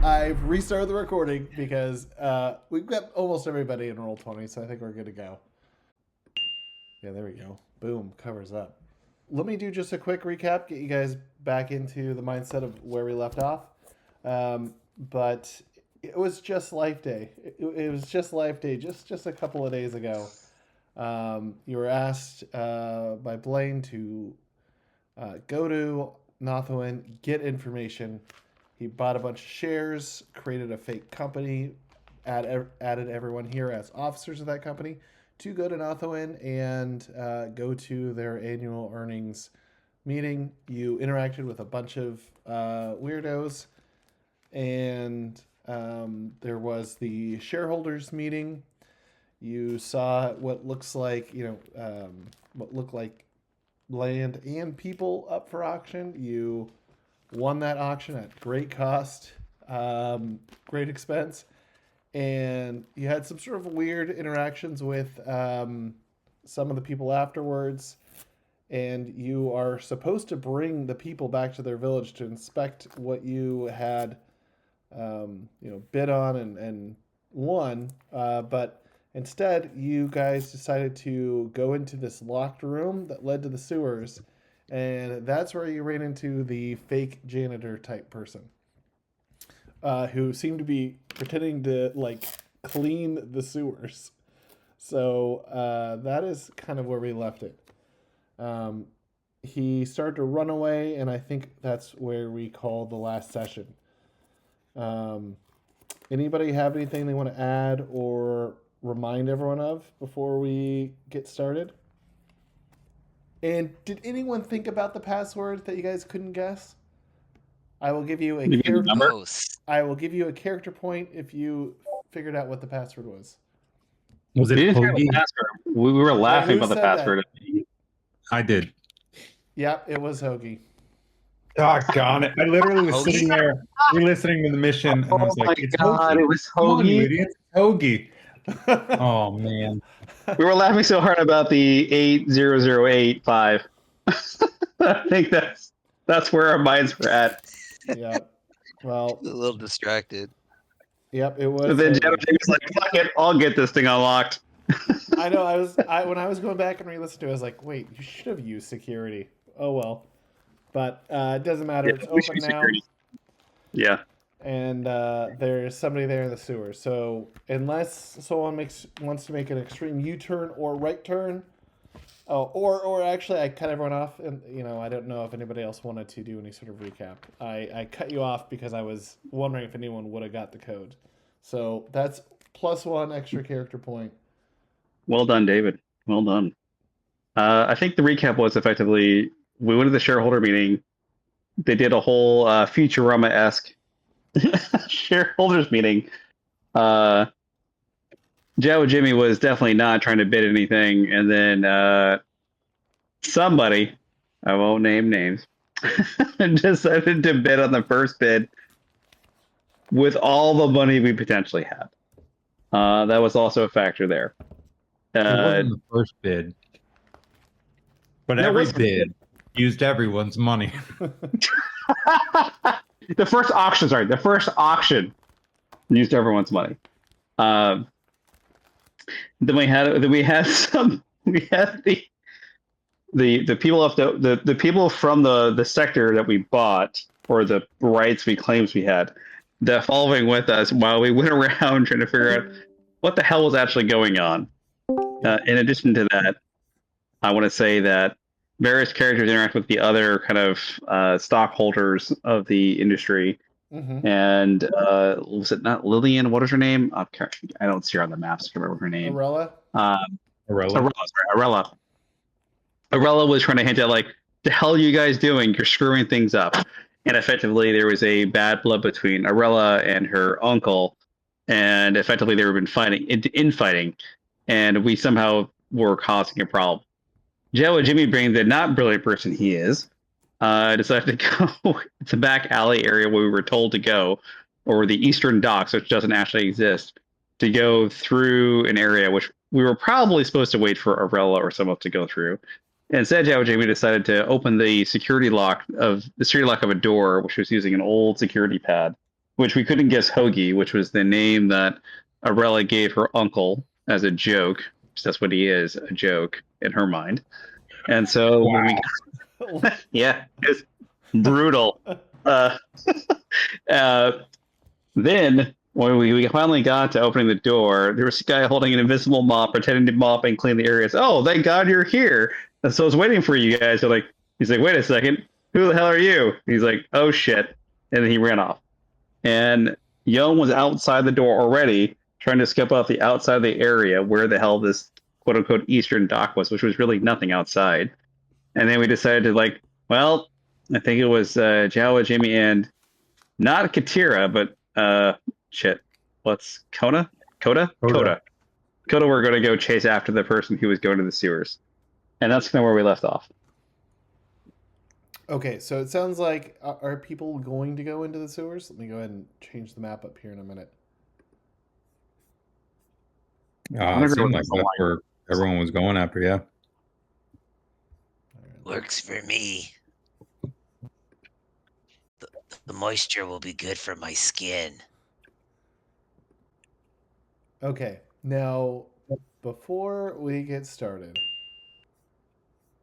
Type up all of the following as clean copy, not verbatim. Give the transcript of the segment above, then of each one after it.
I've restarted the recording because we've got almost everybody in Roll20, so I think we're good to go. Yeah, there we go. Boom, covers up. Let me do just a quick recap, get you guys back into the mindset of where we left off. But it was just Life Day. It was just Life Day just a couple of days ago. You were asked by Blaine to go to Nothoiin, get information. He bought a bunch of shares, created a fake company, added everyone here as officers of that company to go to Nothoiin and go to their annual earnings meeting. You interacted with a bunch of weirdos, and there was the shareholders meeting. You saw what looks like, what looked like land and people up for auction. You won that auction at great cost, great expense, and you had some sort of weird interactions with some of the people afterwards. And you are supposed to bring the people back to their village to inspect what you had, bid on and won. But instead, you guys decided to go into this locked room that led to the sewers, and that's where you ran into the fake janitor type person, who seemed to be pretending to clean the sewers. So that is kind of where we left it. He started to run away, and I think that's where we called the last session. Anybody have anything they want to add or remind everyone of before we get started? And did anyone think about the password that you guys couldn't guess? I will give you a character. I will give you a character point if you figured out what the password was. Was it Hoagie? We were laughing about the password. That? I did. Yep, it was Hoagie. Doggone it. I literally was sitting there re-listening to the mission, and I was like, it's Hoagie. It was Hoagie. It's Hoagie. Oh, man. We were laughing so hard about the 80085. I think that's where our minds were at. Yeah. Well, a little distracted. Yep, it was. And then Jawa was like, fuck it, I'll get this thing unlocked. I know. When I was going back and re-listening to it, I was like, wait, you should have used security. Oh well. But it doesn't matter. Yeah, it's open now. Security. Yeah. And there's somebody there in the sewer. So unless someone wants to make an extreme U-turn or right turn, or actually I cut everyone off, and I don't know if anybody else wanted to do any sort of recap. I cut you off because I was wondering if anyone would have got the code. So that's +1 extra character point. Well done, David. Well done. I think the recap was effectively we went to the shareholder meeting. They did a whole Futurama-esque shareholders meeting. Jawa Jimmy was definitely not trying to bid anything, and then somebody, I won't name names, decided to bid on the first bid with all the money we potentially had. That was also a factor there. It wasn't the first bid, but every bid used everyone's money. The first auction used everyone's money. Then we had the people the people from the sector that we bought, or the rights we claims we had, that following with us while we went around trying to figure out what the hell was actually going on. In addition to that, I want to say that various characters interact with the other kind of stockholders of the industry. Mm-hmm. And was it not Lillian? What is her name? I don't see her on the maps. I can't remember her name. Arella? Arella was trying to hint at, like, the hell are you guys doing? You're screwing things up. And effectively, there was a bad blood between Arella and her uncle. And effectively, they were infighting. And we somehow were causing a problem. Jawa Jimmy, being the not brilliant person he is, decided to go to the back alley area where we were told to go, or the Eastern Docks, which doesn't actually exist, to go through an area which we were probably supposed to wait for Arella or someone to go through. And instead, Jawa Jimmy decided to open the security lock of a door, which was using an old security pad, which we couldn't guess Hoagie, which was the name that Arella gave her uncle as a joke. That's what he is, a joke in her mind. And so when we, yeah, it's brutal. Uh, uh, then when we finally got to opening the door, there was a guy holding an invisible mop, pretending to mop and clean the areas. Oh, thank God you're here! And so I was waiting for you guys. So like, he's like, wait a second, who the hell are you? He's like, oh shit, and then he ran off. And Yone was outside the door already, trying to scope out the outside of the area where the hell this quote unquote Eastern dock was, which was really nothing outside. And then we decided to like, well, I think it was Jawa, Jimmy, and not Katira, but shit. What's Koda? Koda. We're going to go chase after the person who was going to the sewers, and that's kind of where we left off. Okay, so it sounds like are people going to go into the sewers? Let me go ahead and change the map up here in a minute. It seemed like that's where everyone was going after, yeah. Works for me. The moisture will be good for my skin. Okay, now before we get started,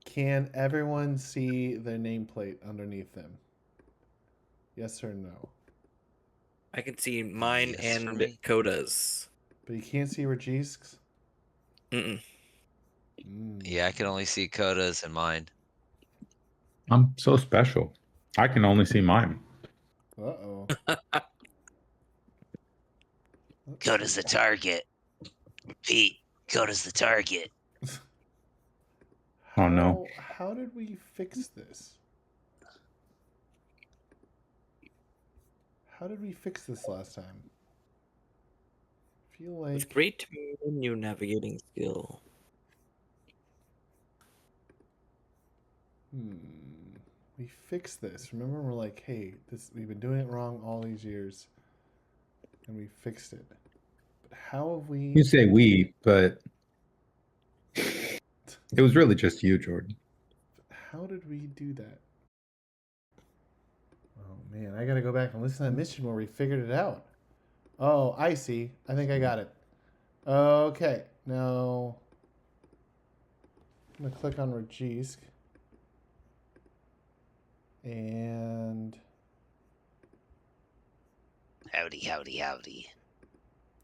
can everyone see the nameplate underneath them? Yes or no? I can see mine Yes, for and me. Koda's. But you can't see Ragisk's? Mm-mm. Yeah, I can only see Koda's and mine. I'm so special. I can only see mine. Uh-oh. Koda's the target. Repeat, Koda's the target. Oh no. How did we fix this? How did we fix this last time? I feel like With great menu navigating skill. we fixed this. Remember, we're like, hey, we've been doing it wrong all these years, and we fixed it. But how have we? You say we, but it was really just you, Jordan. How did we do that? Oh man, I gotta go back and listen to that mission where we figured it out. Oh, I see. I think I got it. Okay, now I'm gonna click on Ragissk. And Howdy, howdy, howdy.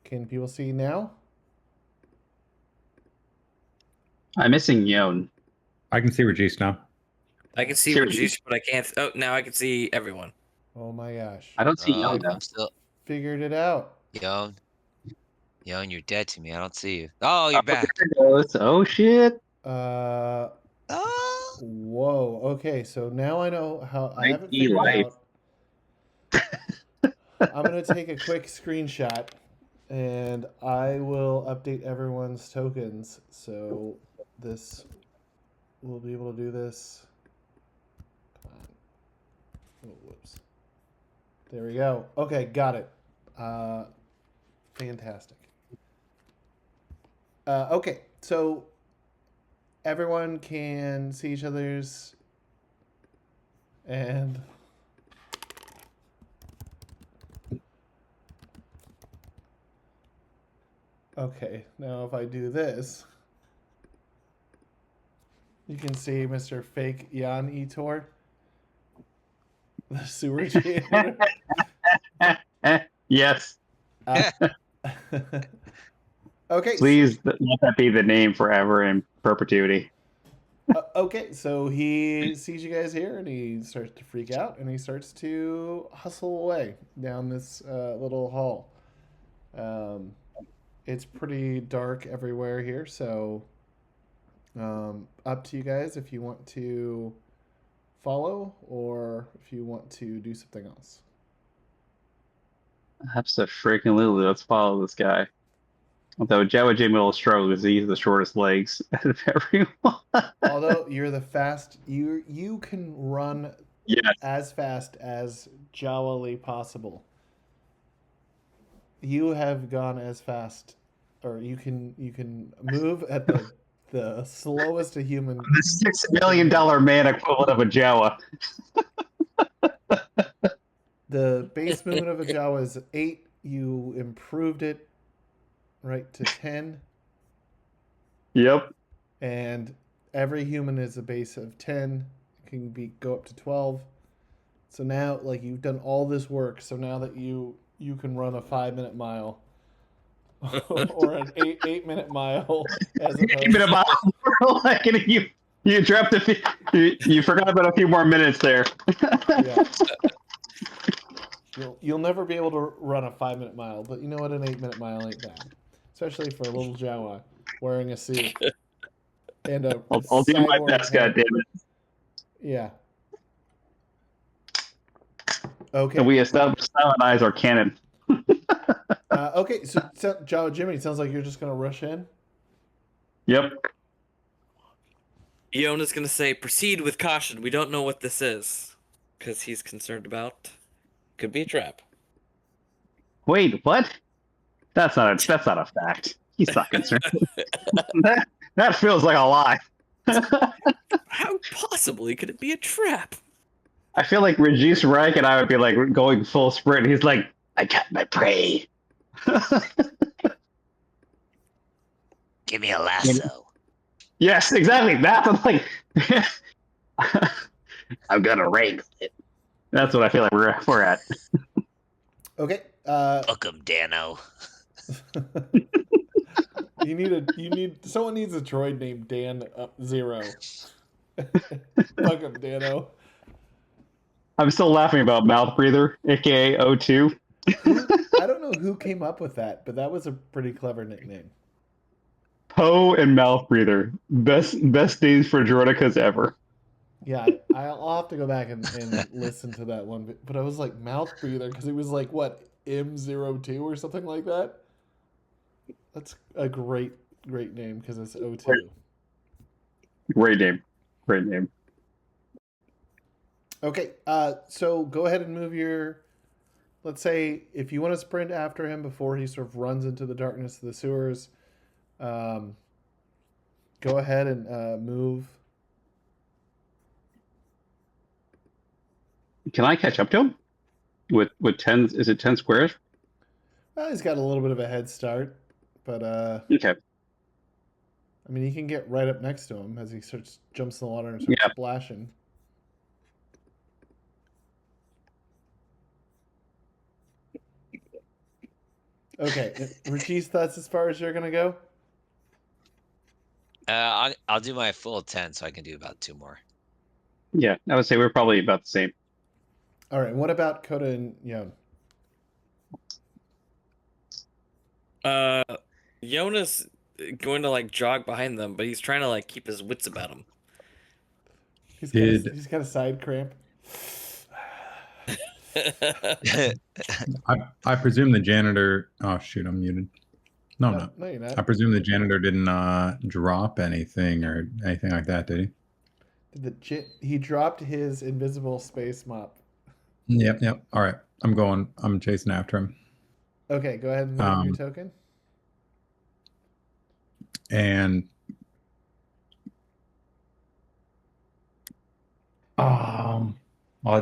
can people see now? I'm missing Yone. I can see Ragissk now. I can see Seriously? Ragissk, but I can't. Oh, now I can see everyone. Oh my gosh. I don't see Yone. I'm still. Figured it out. Yone, you're dead to me. I don't see you. Oh, you're back. There it goes. Oh shit. Oh. Whoa. Okay, so now I know how I haven't IT figured life. it out. I'm gonna take a quick screenshot and I will update everyone's tokens so this we'll be able to do this. Come on. Oh, whoops. There we go. Okay, got it. Fantastic. Okay, so everyone can see each other's and okay, now if I do this, you can see Mr. Fake Jan Etor, the sewer janitor. Yes. Okay. Please let that be the name forever in perpetuity. Okay, so he sees you guys here and he starts to freak out and he starts to hustle away down this little hall. It's pretty dark everywhere here, so up to you guys if you want to follow or if you want to do something else. Absolutely. Let's follow this guy. Although Jawa Jimmy will struggle because he's the shortest legs out of everyone. Although you're the fast, you can run as fast as Jawali possible. You have gone as fast, or you can move at the slowest a human. The $6 million man equivalent of a Jawa. The base movement of a Jawa is 8. You improved it right to 10. Yep. And every human is a base of 10. It can go up to 12. So now, like, you've done all this work. So now that you can run a 5-minute mile or an 8-minute mile as opposed. 8-minute mile. Like, you dropped you forgot about a few more minutes there. Yeah. You'll never be able to run a 5-minute mile, but you know what? An 8-minute mile ain't bad, especially for a little Jawa wearing a suit and a I'll do my cyborg best, head. goddammit. Yeah. Okay. And we established Silent Eyes are canon. Okay, so Jawa Jimmy, it sounds like you're just gonna rush in. Yep. Yona's gonna say, "Proceed with caution. We don't know what this is," because he's concerned about could be a trap. Wait, what? That's not a fact. He's not concerned. that feels like a lie. How possibly could it be a trap? I feel like Ragissk Ryke and I would be like going full sprint. He's like, I got my prey. Give me a lasso. Yes, exactly. That's I'm like, I'm gonna wrangle it. That's what I feel like we're at. Okay. Book him, Dano. Someone needs a droid named Dan Zero. Fuck him, Dano. I'm still laughing about Mouth Breather, aka O2. I don't know who came up with that, but that was a pretty clever nickname. Poe and Mouth Breather, best days for Droidicas ever. Yeah, I'll have to go back and listen to that one. But I was like, Mouth Breather, because it was like, what, M02 or something like that? That's a great name, because it's O2. Great name. Okay, so go ahead and move your... Let's say, if you want to sprint after him before he sort of runs into the darkness of the sewers, go ahead and move. Can I catch up to him? With 10, is it 10 squares? Well, he's got a little bit of a head start, but Okay. I mean, you can get right up next to him as he jumps in the water and starts splashing. Okay, Ragissk, that's as far as you're gonna go. I'll do my full 10, so I can do about 2 more. Yeah, I would say we're probably about the same. All right, and what about Koda and Yone? Yona's going to like jog behind them, but he's trying to like keep his wits about him. He's got a side cramp. I presume the janitor. Oh shoot, I'm muted. No, No, you're not. I presume the janitor didn't drop anything or anything like that, did he? He dropped his invisible space mop. Yep. All right, I'm chasing after him. Okay, go ahead and move your token. And I'll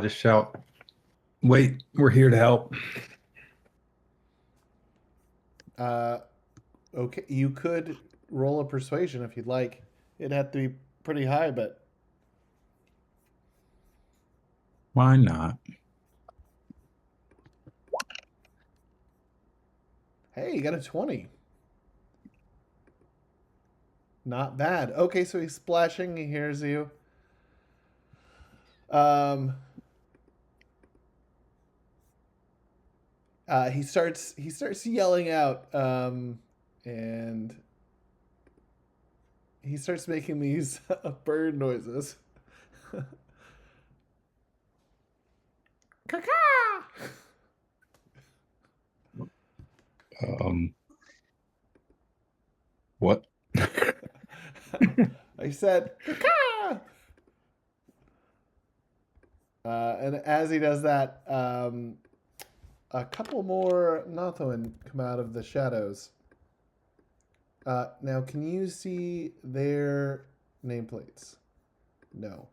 just shout, "Wait, we're here to help." Okay, you could roll a persuasion if you'd like. It'd have to be pretty high, but Why not? hey, you got a 20. Not bad. Okay, so he's splashing. He hears you. He starts yelling out, and he starts making these bird noises. Caca! What? I said, caca! And as he does that, a couple more Nothoiin come out of the shadows. Now, can you see their nameplates? No.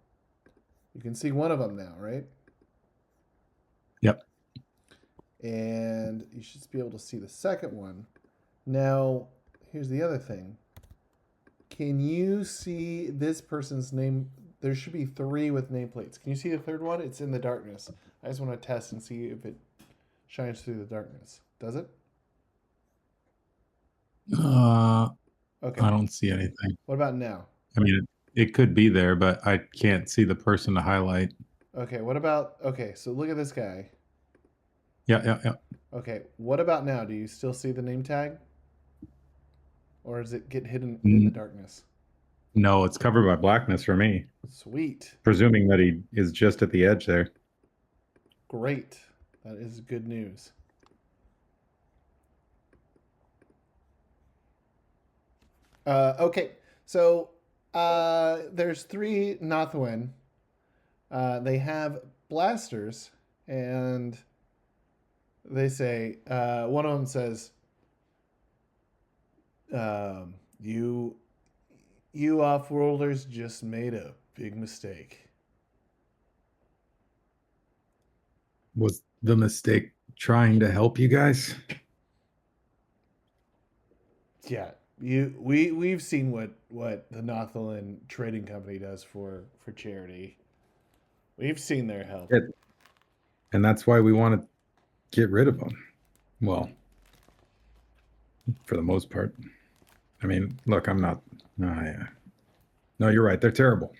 You can see one of them now, right? Yep. and you should be able to see the second one. Now, here's the other thing. Can you see this person's name? There should be 3 with nameplates. Can you see the third one? It's in the darkness. I just want to test and see if it shines through the darkness. Does it? Okay. I don't see anything. What about now? I mean, it could be there, but I can't see the person to highlight. Okay, what about... Okay, so look at this guy. Yeah. Okay, what about now? Do you still see the name tag? Or does it get hidden in the darkness? No, it's covered by blackness for me. Sweet. Presuming that he is just at the edge there. Great. That is good news. Okay, so there's 3 Nothoiin. They have blasters, and they say, one of them says, you off-worlders just made a big mistake. Was the mistake trying to help you guys? Yeah, we've seen what the Nothoiin Trading Company does for charity. We've seen their help. And that's why we want to get rid of them. Well, for the most part. I mean, look, I'm not... yeah. No, you're right. They're terrible.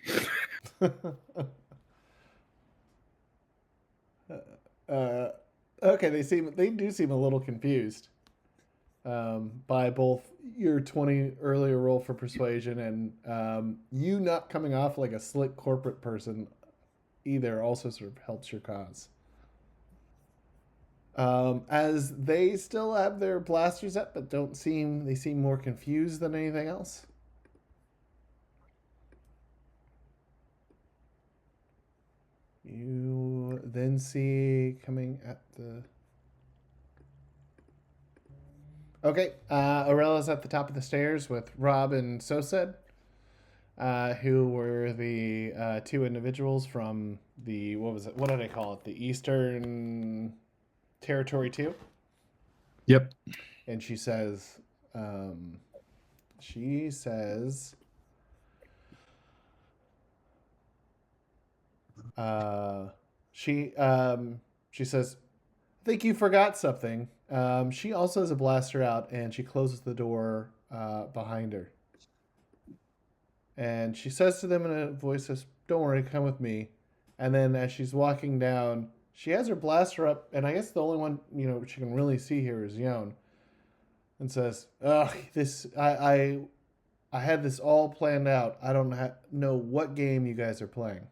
Okay, they do seem a little confused by both your 20 earlier roll for persuasion and you not coming off like a slick corporate person either also sort of helps your cause. As they still have their blasters up, but they seem more confused than anything else. You then see coming at the... Okay, Aurella's at the top of the stairs with Rob and Sosed, who were the 2 individuals from the, what did I call it? The Eastern Territory 2? Yep. And she says, she says, I think you forgot something. She also has a blaster out, and she closes the door behind her. And she says to them in a voice says, "Don't worry, come with me." And then as she's walking down, she has her blaster up, and I guess the only one she can really see here is Yone. And says, "Ugh, I had this all planned out. I don't know what game you guys are playing."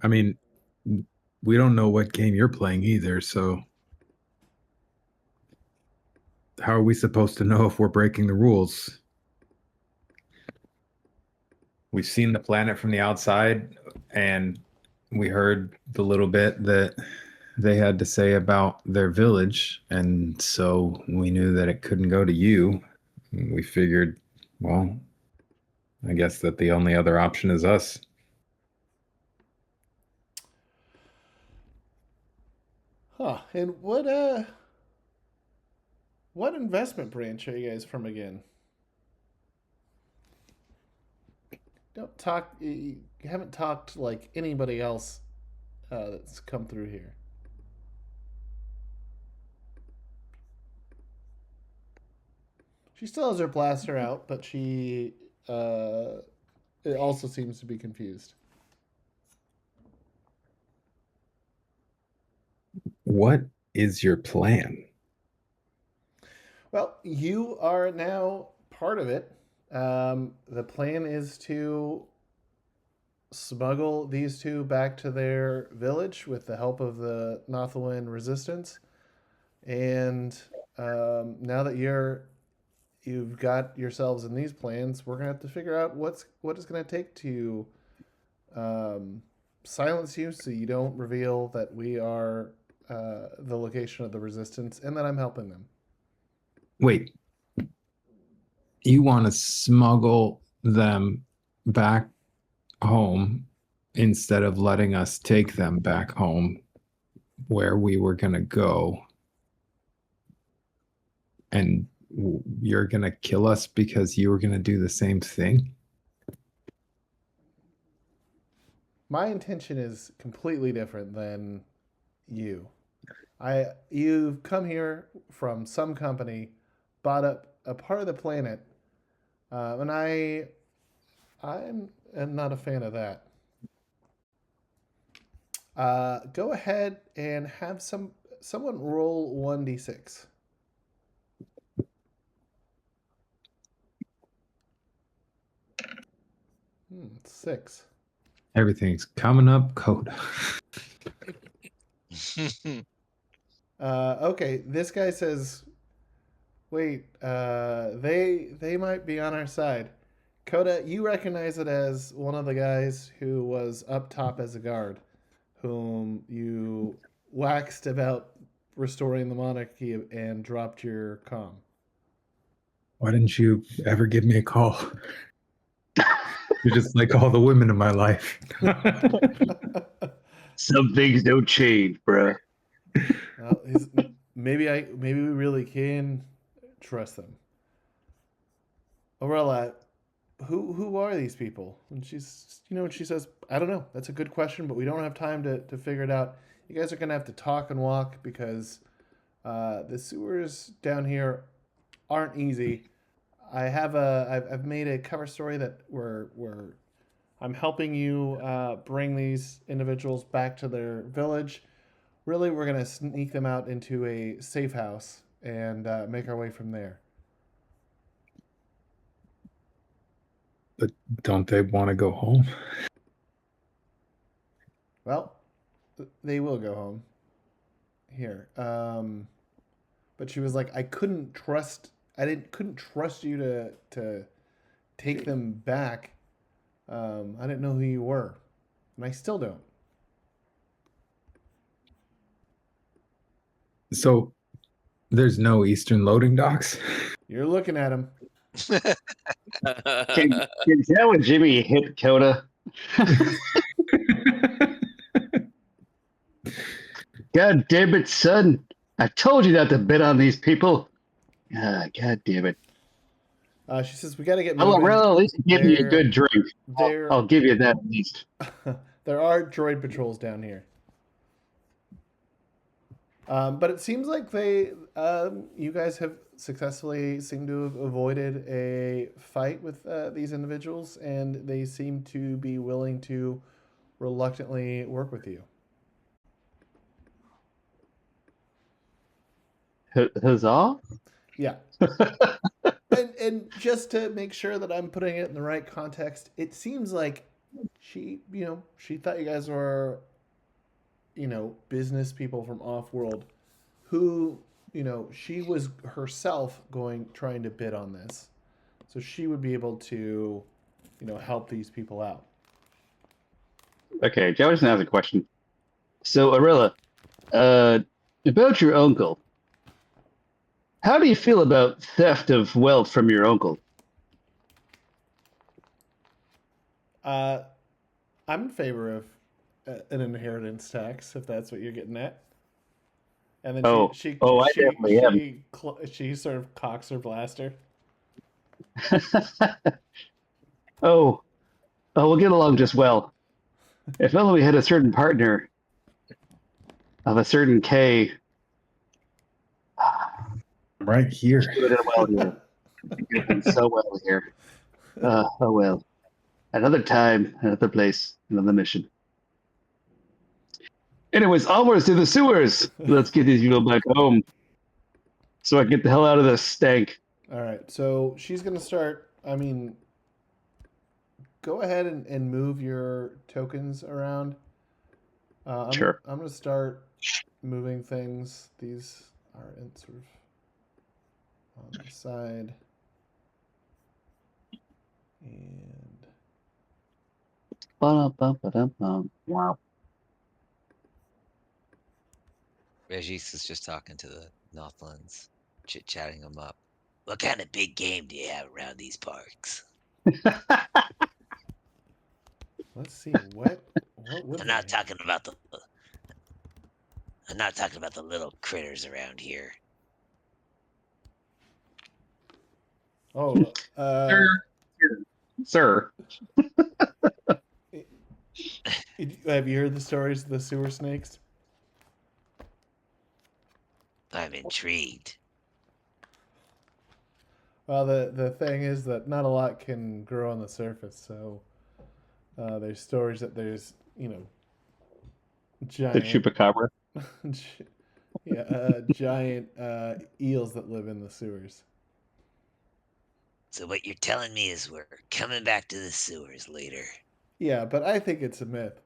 I mean, we don't know what game you're playing either, so how are we supposed to know if we're breaking the rules? We've seen the planet from the outside, and we heard the little bit that they had to say about their village, and so we knew that it couldn't go to you. We figured, well, I guess that the only other option is us. Huh. And what investment branch are you guys from again? Don't talk. You haven't talked like anybody else that's come through here. She still has her blaster out, but she it also seems to be confused. What is your plan? Well, you are now part of it. The plan is to smuggle these 2 back to their village with the help of the Nothoiin resistance. And now that you've got yourselves in these plans, we're gonna have to figure out what it's gonna take to silence you, so you don't reveal that we are the location of the resistance and that I'm helping them. Wait, you want to smuggle them back home instead of letting us take them back home where we were going to go. And you're going to kill us because you were going to do the same thing? My intention is completely different than you. You've come here from some company, bought up a part of the planet, and I'm not a fan of that. Go ahead and have someone roll 1d6. Six. Everything's coming up, Koda. Okay, this guy says, "Wait, they might be on our side." Koda, you recognize it as one of the guys who was up top as a guard, whom you waxed about restoring the monarchy and dropped your comm. Why didn't you ever give me a call? You're just like all the women in my life. Some things don't change, bruh. Well, maybe we really can trust them. Aurela, who are these people? And she's when she says, I don't know. That's a good question, but we don't have time to figure it out. You guys are gonna have to talk and walk because the sewers down here aren't easy. I've made a cover story that I'm helping you bring these individuals back to their village. Really, we're gonna sneak them out into a safe house and make our way from there. But don't they want to go home? Well, they will go home. Here, but she was like, I couldn't trust you to take them back. I didn't know who you were, and I still don't. So there's no Eastern loading docks? You're looking at him. Can Joe and Jimmy hit Koda? God damn it, son. I told you not to bet on these people. God damn it. She says, we got to get Well, moving. at least give me a good drink. I'll give you that at least. There are droid patrols down here. But it seems like you guys have successfully seemed to have avoided a fight with these individuals, and they seem to be willing to reluctantly work with you. Huzzah? Yeah. and just to make sure that I'm putting it in the right context, it seems like she thought you guys were, business people from off-world who, she was herself trying to bid on this. So she would be able to, help these people out. Okay, Joe just has a question. So, Arilla, about your uncle. How do you feel about theft of wealth from your uncle? I'm in favor of an inheritance tax, if that's what you're getting at. And then I definitely am. she sort of cocks her blaster. Oh, we'll get along just well. If only we had a certain partner of a certain K. Right here. Doing it well here. Doing so well here. Oh well. Another time, another place, another mission. Anyways, onwards to the sewers. Let's get these people back home, so I can get the hell out of this stank. All right, so she's gonna start. I mean, go ahead and move your tokens around. Sure. I'm gonna start moving things. These are in sort of on the side. And Wow. Ragissk is just talking to the Nothoins, chit-chatting them up. What kind of big game do you have around these parks? let's see what would I'm they not have? talking about I'm not talking about the little critters around here. Oh, Sir. have you heard the stories of the sewer snakes? I'm intrigued. Well, the thing is that not a lot can grow on the surface, so there's stories that there's, you know, The giant, chupacabra. giant eels that live in the sewers. So what you're telling me is we're coming back to the sewers later. Yeah, but I think it's a myth.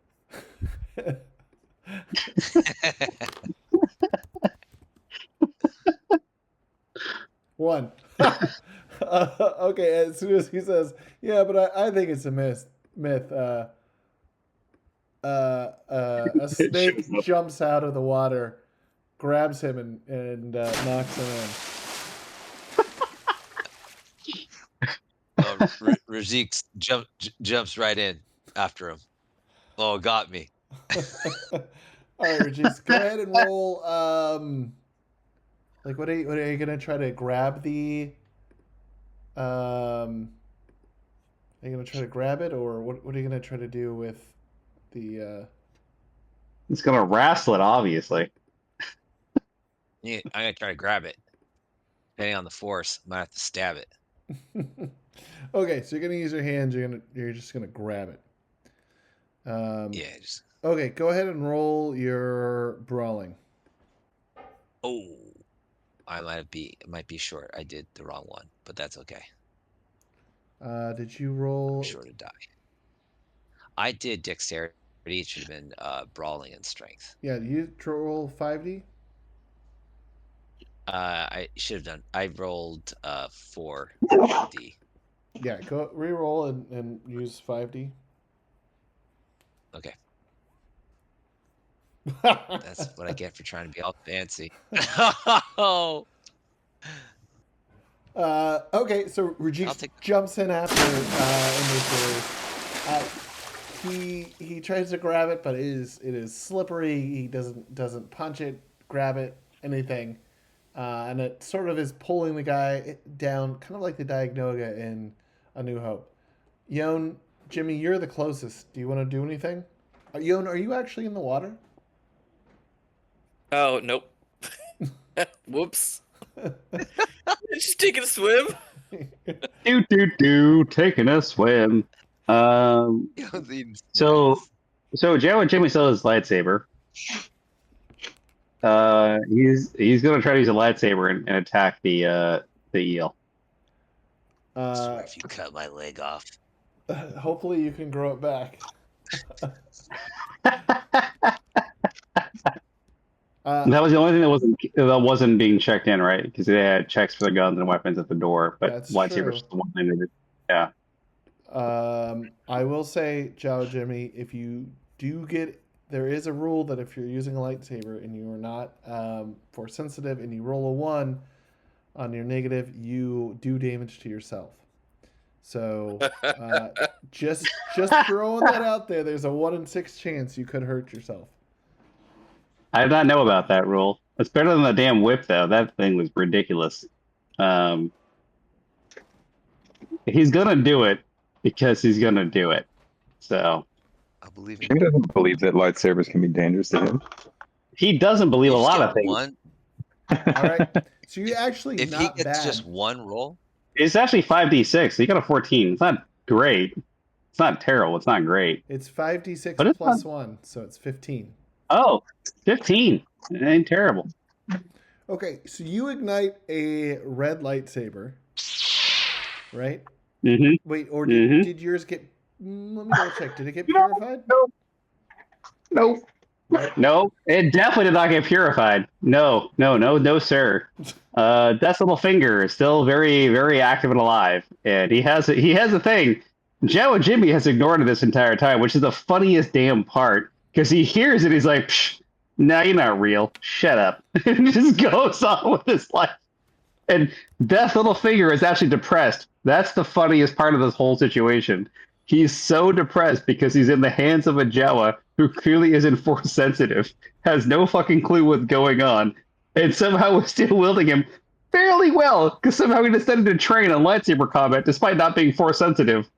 One. Okay, as soon as he says, yeah, but I think it's a myth. A snake shows up. jumps out of the water, grabs him, and knocks him in. Ragissk jumps right in after him. Oh, got me. All right, Ragissk, go ahead and roll. Like, what are you gonna try to grab the? Are you gonna try to grab it, or what are you gonna try to do with the? It's gonna wrestle it, obviously. Yeah, I'm gonna try to grab it. Depending on the force, I might have to stab it. Okay, so you're gonna use your hands. You're just gonna grab it. Yeah, just Okay, go ahead and roll your brawling. oh, it might be short. I did the wrong one, but that's okay. Did you roll? I'm sure to die. I did dexterity. It should have been brawling and strength. Yeah, you roll 5D. I should have done. I rolled 4D. Yeah, go re-roll and use 5D. Okay, that's what I get for trying to be all fancy. Oh, Okay, so Ragissk jumps in after he tries to grab it, but it is slippery. He doesn't punch it, grab it, anything, and it sort of is pulling the guy down, kind of like the Diagnoga in A New Hope. Yone, Jimmy, you're the closest. Do you want to do anything? Yone, are you actually in the water? Oh, nope. Whoops. Just taking a swim. Taking a swim. So Jawa Jimmy still has his lightsaber. He's gonna try to use a lightsaber and attack the eel. if you cut my leg off. Hopefully you can grow it back. That was the only thing that wasn't being checked in, right? Because they had checks for the guns and weapons at the door, but That's lightsabers true. the one thing they did. Yeah. I will say, Jow Jimmy, if you do get, there is a rule that if you're using a lightsaber and you are not force sensitive and you roll a 1 on your negative, you do damage to yourself. So just throwing that out there. There's a 1 in 6 chance you could hurt yourself. I did not know about that rule. It's better than the damn whip, though. That thing was ridiculous. He's gonna do it because he's gonna do it. So I believe Jimmy doesn't believe that lightsabers can be dangerous to him. he doesn't believe a lot of things. One. All right. So you actually If not he gets bad. just one roll, It's actually 5d6. So you got a 14. It's not great. It's not terrible. It's not great. It's 5d6 But it's plus 1, so it's 15. Oh, 15. It ain't terrible. Okay, so you ignite a red lightsaber, right? Mm-hmm. Wait, or did yours get? Let me double check. Did it get purified? Nope. No, it definitely did not get purified. No, sir. Death's little finger is still very, very active and alive, and he has a thing. Joe and Jimmy has ignored it this entire time, which is the funniest damn part because he hears it. He's like, Psh, "No, you're not real. Shut up," and just goes on with his life. And Death's little finger is actually depressed. That's the funniest part of this whole situation. He's so depressed because he's in the hands of a Jawa who clearly isn't force sensitive, has no fucking clue what's going on, and somehow was still wielding him fairly well, because somehow he decided to train on lightsaber combat despite not being force sensitive.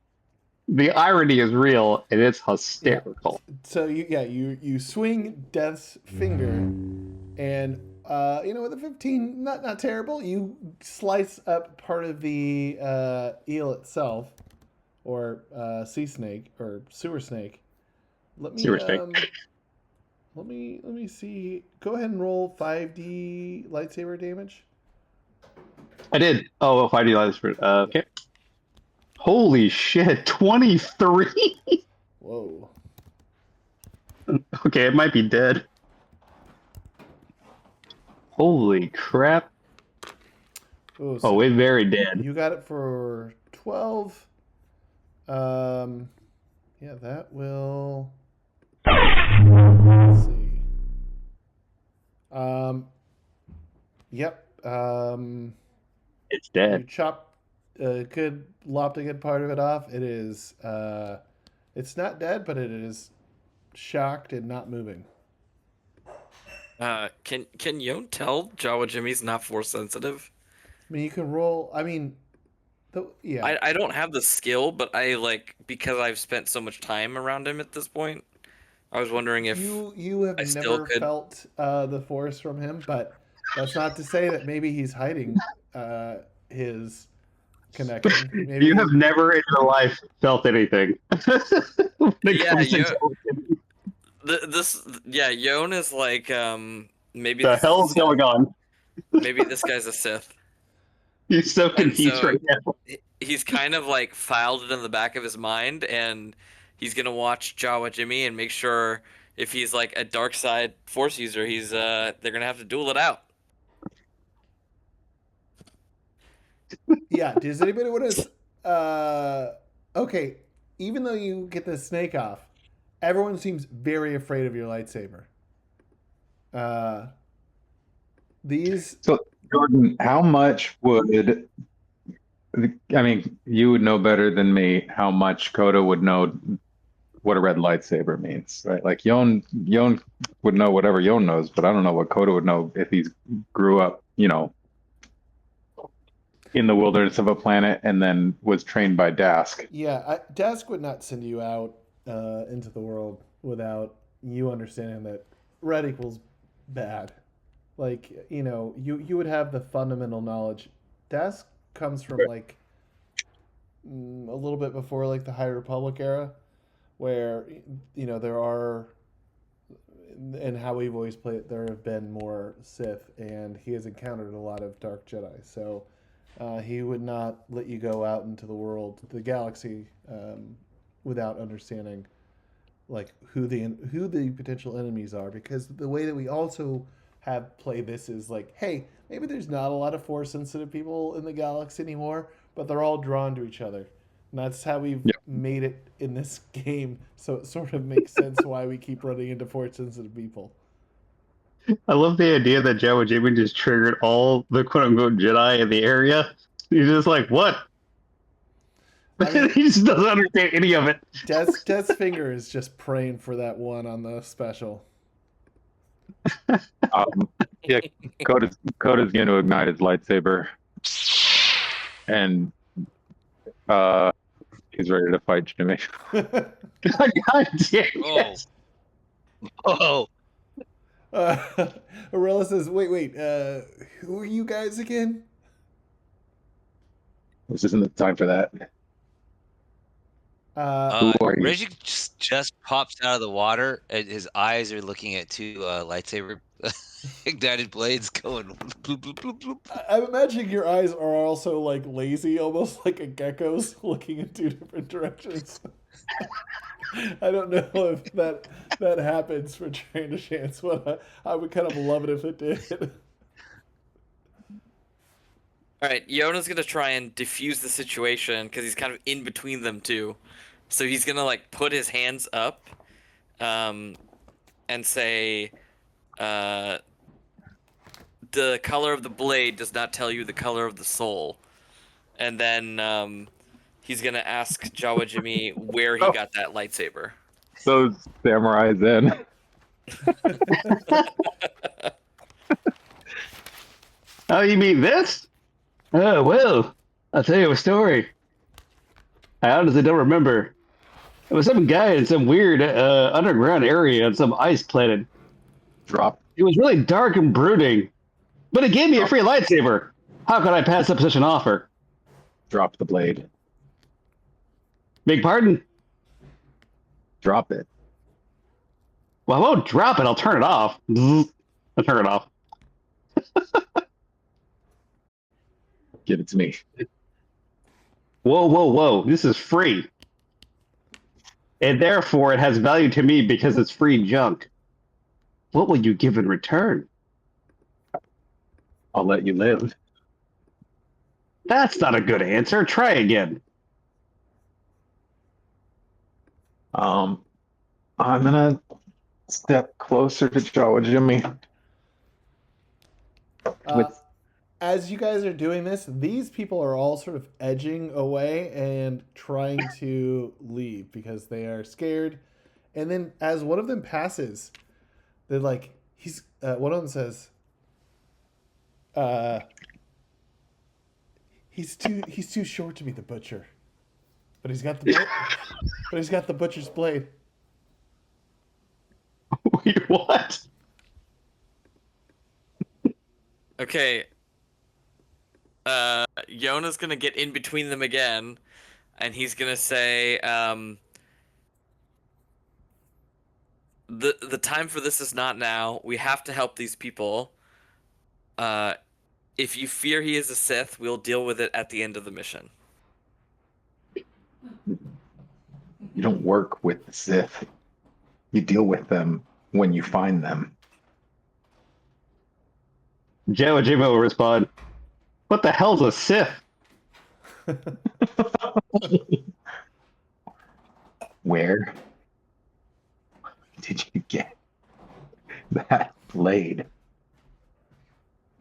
The irony is real, and it's Yeah. hysterical. So you swing Death's finger, and with a 15, not terrible. You slice up part of the eel itself, or sea snake or sewer snake. Let me Sewer snake. let me see. Go ahead and roll 5d lightsaber damage. I did. Oh, if I do lightsaber. Okay. Holy shit, 23? Whoa. Okay, it might be dead. Holy crap. Ooh, Oh, it's very dead. You got it for 12. Yeah, that will. Let's see. Yep. It's You dead. lopped a good part of it off. It is, it's not dead, but it is shocked and not moving. Can Yone tell Jawa Jimmy's not force sensitive? I mean, you can roll. I mean, yeah. I don't have the skill, but because I've spent so much time around him at this point, I was wondering if You have I still never could. felt the force from him, but that's not to say that maybe he's hiding his connection. Maybe You have never in your life felt anything. When it Yeah, comes to Yone is like maybe the this hell's is a Sith. going on? Maybe this guy's a Sith. He's so And confused so right now. he's kind of like filed it in the back of his mind, and he's gonna watch Jawa Jimmy and make sure if he's like a dark side force user, they're gonna have to duel it out. Yeah. Does anybody want to? Okay. Even though you get the snake off, everyone seems very afraid of your lightsaber. These. So, Jordan, how much would I mean? You would know better than me how much Koda would know what a red lightsaber means, right? Like Yone would know whatever Yone knows, but I don't know what Koda would know if he grew up, in the wilderness of a planet and then was trained by Dask. Yeah, Dask would not send you out into the world without you understanding that red equals bad. Like, you would have the fundamental knowledge. Dask comes from like a little bit before like the High Republic era, where there are, and how we've always played it, there have been more Sith, and he has encountered a lot of Dark Jedi. So he would not let you go out into the world, the galaxy, without understanding like who the potential enemies are. Because the way that we also have played this is like, hey, maybe there's not a lot of force sensitive people in the galaxy anymore, but they're all drawn to each other. And that's how we've made it in this game. So it sort of makes sense why we keep running into force sensitive people. I love the idea that Jawa Jimmy just triggered all the quote unquote Jedi in the area. He's just like, what? I mean, He just doesn't understand any of it. Death's finger is just praying for that one on the special. Yeah, Koda's going to ignite his lightsaber, and he's ready to fight Jimmy. God damn it. Oh. Arella says, wait, who are you guys again? This isn't the time for that. Who are you? Reggie just pops out of the water, and his eyes are looking at two lightsaber ignited blades going bloop, bloop, bloop, bloop. I'm imagining your eyes are also like lazy, almost like a gecko's looking in two different directions. I don't know if that happens for Train to Chance, but I would kind of love it if it did. All right, Yona's gonna try and defuse the situation because he's kind of in between them two. So he's gonna like put his hands up, and say, "The color of the blade does not tell you the color of the soul." And then he's gonna ask Jawa Jimmy where he got that lightsaber. those samurais in. Oh, you mean this? Oh, well, I'll tell you a story. I honestly don't remember. It was some guy in some weird underground area on some ice planet. Drop, It was really dark and brooding, but it gave me a free lightsaber. How could I pass up such an offer? drop the blade. Big pardon? Drop it. Well, I won't drop it. I'll turn it off. I'll turn it off. Give it to me. Whoa, whoa, whoa. This is free. And therefore, it has value to me because it's free junk. What will you give in return? I'll let you live. That's not a good answer. Try again. I'm gonna step closer to Jawa Jimmy. With As you guys are doing this, these people are all sort of edging away and trying to leave because they are scared. And then as one of them passes, they're like, one of them says, he's too short to be the butcher. But he's got the butcher's blade. Wait, what? Okay. Yona's gonna get in between them again, and he's gonna say, the time for this is not now. We have to help these people. If you fear he is a Sith, we'll deal with it at the end of the mission. You don't work with the Sith. You deal with them when you find them. Jawa Jimmy will respond, what the hell's a Sith? Where did you get that blade?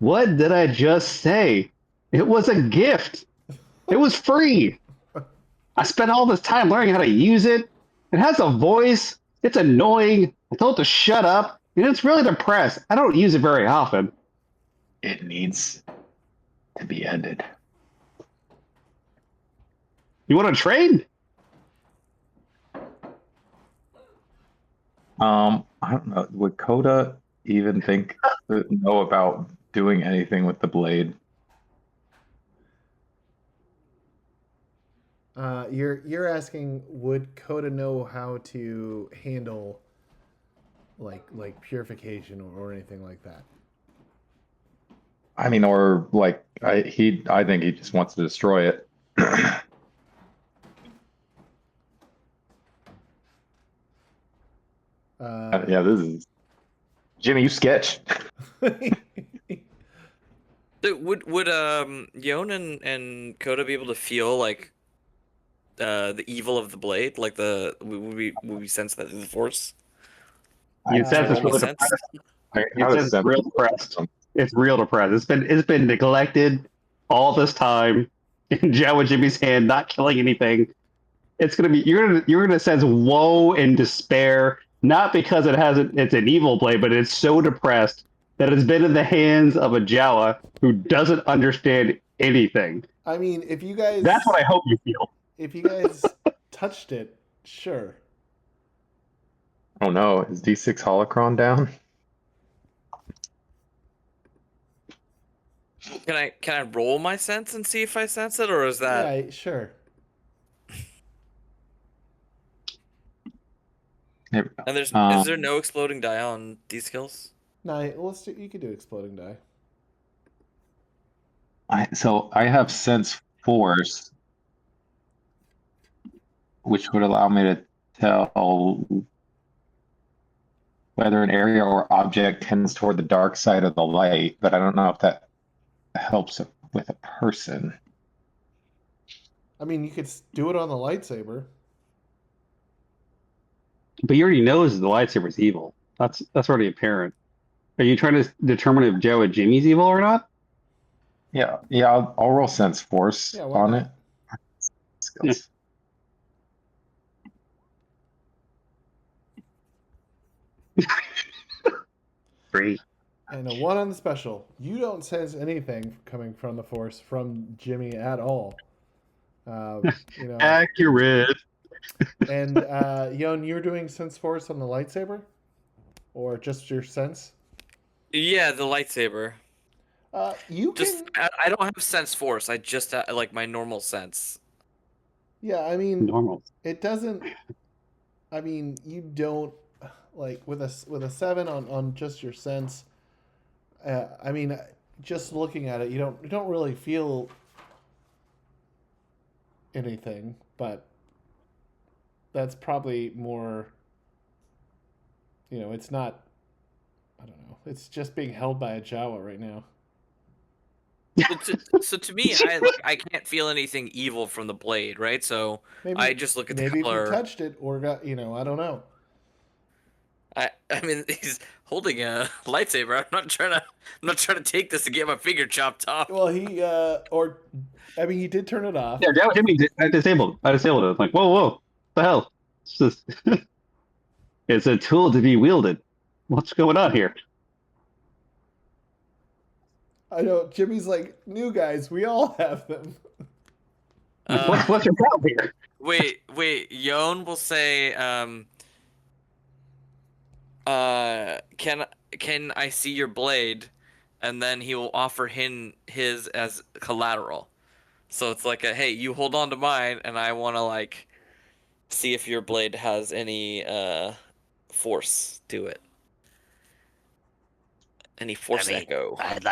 What did I just say? It was a gift. It was free. I spent all this time learning how to use it. It has a voice. It's annoying. I told it to shut up. And it's really depressed. I don't use it very often. It needs to be ended. You want to trade? I don't know. Would Koda even know about doing anything with the blade? You're asking, would Koda know how to handle like purification or anything like that? I mean, or like I think he just wants to destroy it. Yeah, this is Jimmy. You sketch. So would Yone and Koda be able to feel like the evil of the blade? Like would we sense that through the Force? You sense it's Normal really sense? depressed. You sense it's real depressed. It's real depressed. It's been neglected all this time in Jawa Jimmy's hand, not killing anything. It's gonna be you're gonna sense woe and despair, not because it's an evil blade, but it's so depressed that it's been in the hands of a Jawa who doesn't understand anything. I mean, if you guys That's what I hope you feel. if you guys touched it, sure. Oh no, is D6 holocron down? Can I roll my sense and see if I sense it, or is that Yeah, sure. There we go. and is there no exploding die on these skills? No, you could do exploding die. So I have sense force, which would allow me to tell whether an area or object tends toward the dark side of the light, but I don't know if that helps with a person. I mean, you could do it on the lightsaber. But you already know the lightsaber's evil. That's already apparent. Are you trying to determine if Jawa Jimmy's evil or not? Yeah, I'll roll sense force Yeah, why on not? it. Skills. Great. And a 1 on the special. You don't sense anything coming from the Force from Jimmy at all. You know, Accurate. and Yone, you're doing sense Force on the lightsaber, or just your sense? Yeah, the lightsaber. You Just can. I don't have sense force. I just have, like my normal sense. Yeah, I mean, Normal. it doesn't. I mean, you don't like with a 7 on just your sense. I mean, just looking at it, you don't really feel anything, but that's probably more. You know, it's not. I don't know. It's just being held by a Jawa right now. So to me, I can't feel anything evil from the blade, right? So Maybe I just look at the maybe if you color. touched it or got I don't know. I mean, he's holding a lightsaber. I'm not trying to take this and get my finger chopped off. Well, he did turn it off. Yeah, Jawa Jimmy, I disabled it. I'm like, whoa, the hell? It's just, it's a tool to be wielded. What's going on here? I know Jimmy's like, new guys, we all have them. What's your problem here? Wait. Yone will say, can I see your blade? And then he will offer his as collateral. So it's like hey, you hold on to mine, and I want to like see if your blade has any force to it. Any force echo. I'd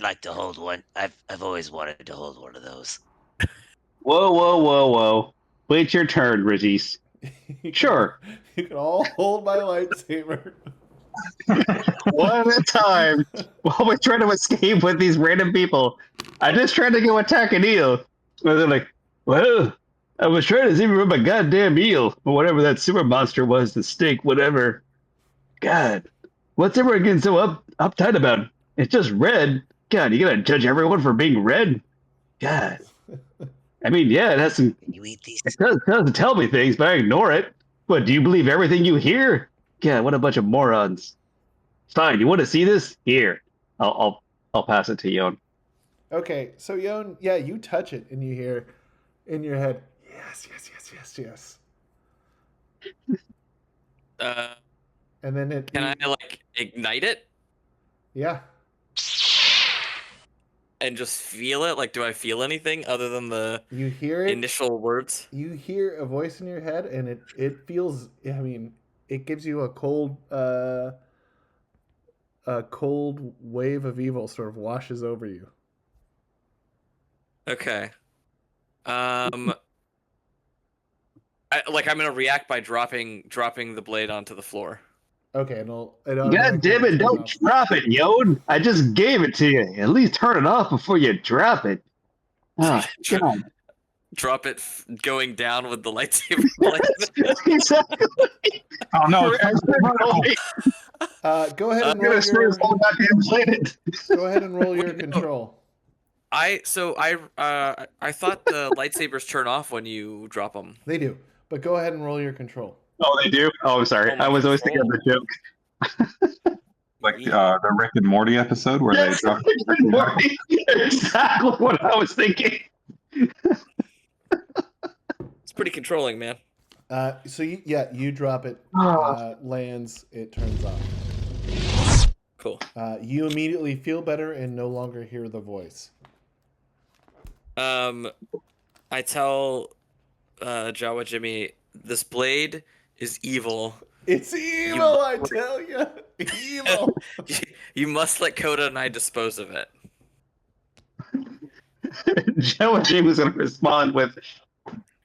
like to hold one. I've always wanted to hold one of those. Whoa. Wait your turn, Ragissk. Sure. You can all hold my lightsaber. One at a time. While we're trying to escape with these random people. I just tried to go attack an eel. And they're like, well, I was trying to see from a goddamn eel. Or whatever that super monster was, the snake, whatever. God. What's everyone getting so uptight about? It's just red. God, you gotta judge everyone for being red? God. I mean, yeah, it has some. Can you eat these? It does tell me things, but I ignore it. What, do you believe everything you hear? God, what a bunch of morons. Fine, you want to see this? Here. I'll pass it to Yone. Okay, so Yone, yeah, you touch it and you hear in your head, yes. And then Can I like ignite it Yeah. and just feel it? Like, do I feel anything other than the You hear it. initial words? You hear a voice in your head, and it feels. I mean, it gives you a cold wave of evil sort of washes over you. Okay. I'm gonna react by dropping the blade onto the floor. Okay, and God damn it, don't drop it, Yone. I just gave it to you. At least turn it off before you drop it. Oh, God. Drop it going down with the lightsaber blade. Exactly. Oh no! Go ahead and I'm gonna swear this whole goddamn planet. go ahead and roll your control. I thought the lightsabers turn off when you drop them. They do, but go ahead and roll your control. Oh, they do? Oh, I'm sorry. Oh, my I was always thinking of control. the joke. Like the Rick and Morty episode where Yes, they drop. exactly what I was thinking. It's pretty controlling, man. So you drop it, lands, it turns off. Cool. You immediately feel better and no longer hear the voice. I tell Jawa Jimmy, this blade is evil. It's evil, I tell you. Evil. You must let Koda and I dispose of it. Jawa Jimmy was going to respond with,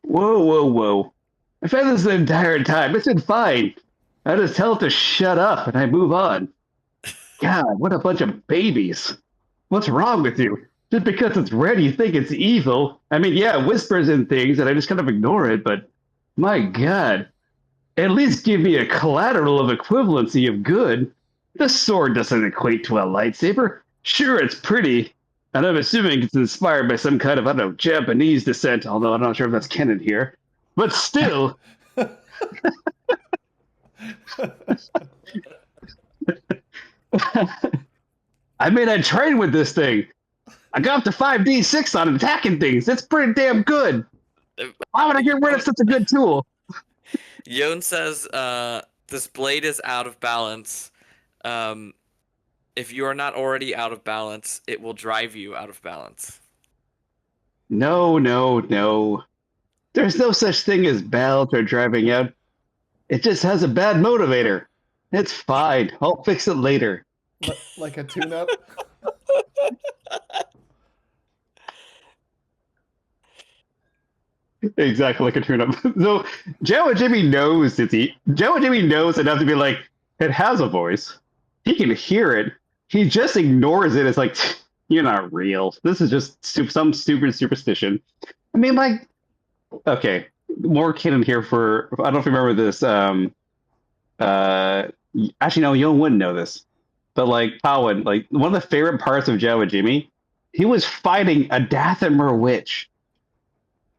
whoa. I've had this the entire time. It's been fine. I just tell it to shut up and I move on. God, what a bunch of babies. What's wrong with you? Just because it's red, you think it's evil? I mean, yeah, it whispers and things, and I just kind of ignore it, but my God. At least give me a collateral of equivalency of good. The sword doesn't equate to a lightsaber. Sure, it's pretty, and I'm assuming it's inspired by some kind of, I don't know, Japanese descent, although I'm not sure if that's canon here. But still, I made a trade with this thing. I got up to 5d6 on attacking things. It's pretty damn good. Why would I get rid of such a good tool? Yone says, this blade is out of balance. If you are not already out of balance, it will drive you out of balance. No, no, no. There's no such thing as balance or driving out. It just has a bad motivator. It's fine. I'll fix it later. Like a tune-up. Exactly like a tune-up. So Jawa Jimmy knows Jawa Jimmy knows enough to be like, it has a voice. He can hear it. He just ignores it. It's like, you're not real. This is just some stupid superstition. I mean, like, okay, more canon here for, I don't know if you remember this. Actually, no, you wouldn't know this. But like Powin, like one of the favorite parts of Jawa Jimmy, he was fighting a Dathomir witch.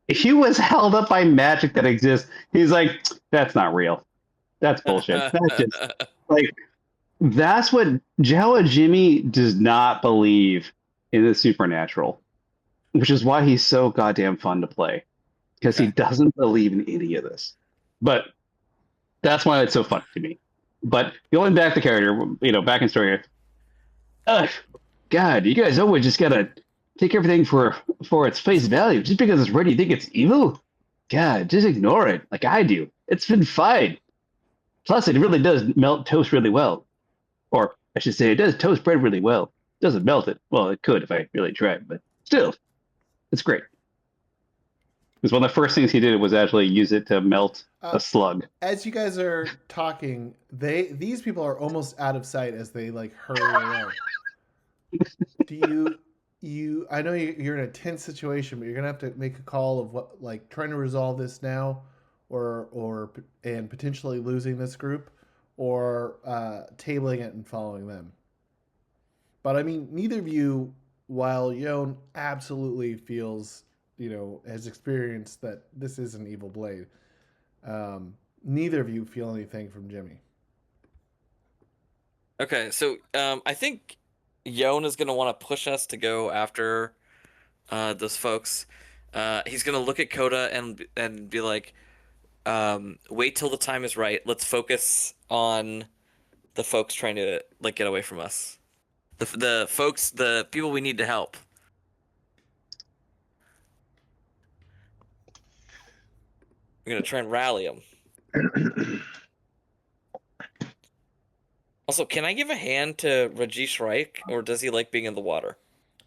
He was held up by magic that exists. He's like, that's not real. That's bullshit. That's just like, that's what Jawa Jimmy does not believe in the supernatural, which is why he's so goddamn fun to play, because he doesn't believe in any of this. But that's why it's so fun to me. But going back to character, back in story. God, you guys always just gotta take everything for its face value. Just because it's red, you think it's evil? God, just ignore it, like I do. It's been fine. Plus, it really does melt toast really well. Or I should say, it does toast bread really well. It doesn't melt it. Well, it could if I really tried, but still, it's great. Because one of the first things he did was actually use it to melt a slug. As you guys are talking, these people are almost out of sight as they like hurry away. Do you? I know you're in a tense situation, but you're gonna have to make a call of what, like, trying to resolve this now, and potentially losing this group, or tabling it and following them. But I mean, neither of you, while Yone absolutely feels, has experienced that this is an evil blade, neither of you feel anything from Jimmy. Okay, so I think Yone is gonna want to push us to go after those folks. He's gonna look at Koda and be like, wait till the time is right. Let's focus on the folks trying to like get away from us. The folks, the people we need to help. We're gonna try and rally them. Also, can I give a hand to Ragissk Ryke, or does he like being in the water?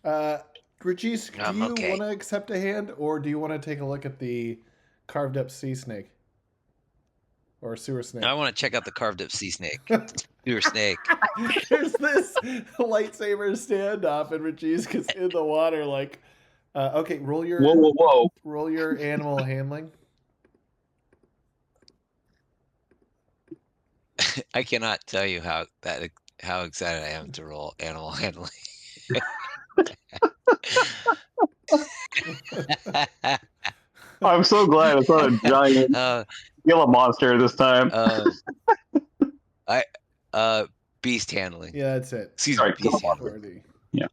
Ragissk, do I'm you okay. want to accept a hand, or do you want to take a look at the carved up sea snake? Or sewer snake? I want to check out the carved up sea snake. Sewer snake. There's this lightsaber standoff, and Ragissk is in the water like, okay, roll your animal handling. I cannot tell you how excited I am to roll animal handling. I'm so glad it's not a giant yellow monster this time. Beast handling. Yeah, that's it. Excuse me, beast handling. Yeah.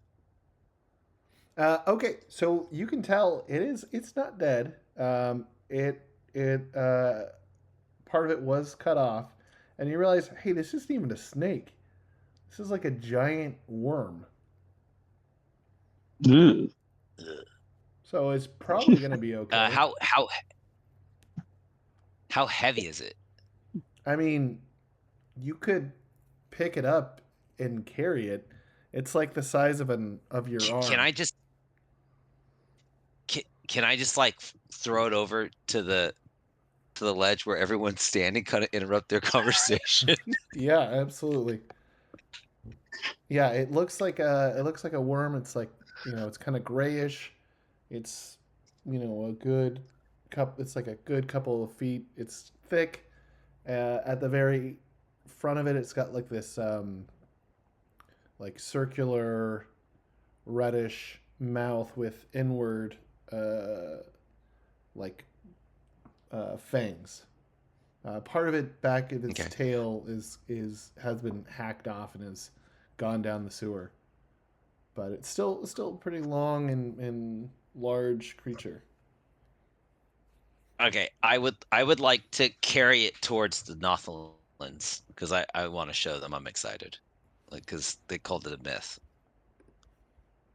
Okay, so you can tell it's not dead. Part of it was cut off, and you realize, hey, this isn't even a snake. This is like a giant worm. Ugh. So it's probably going to be okay. How heavy is it? I mean, you could pick it up and carry it. It's like the size of your arm. Can I just like throw it over to the ledge where everyone's standing, kind of interrupt their conversation? Yeah, absolutely. Yeah, it looks like a worm. It's like, it's kind of grayish. It's, a good it's like a good couple of feet. It's thick. At the very front of it, it's got like this like circular reddish mouth with inward fangs. Part of it back in its Okay. tail has been hacked off and has gone down the sewer. But it's still a pretty long and large creature. Okay, I would like to carry it towards the Nothoiins because I want to show them I'm excited, like because they called it a myth.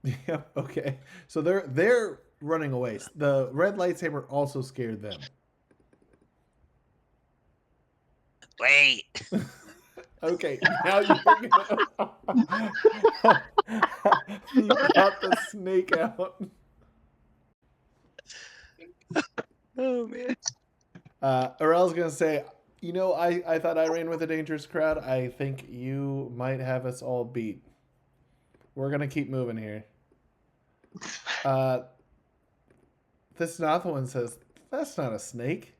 Yeah. Okay. So they're running away. The red lightsaber also scared them. Wait, Okay. Now you're gonna. You got the snake out. oh man. Arel's gonna say, I thought I ran with a dangerous crowd. I think you might have us all beat. We're gonna keep moving here. This Nothoiin says, that's not a snake.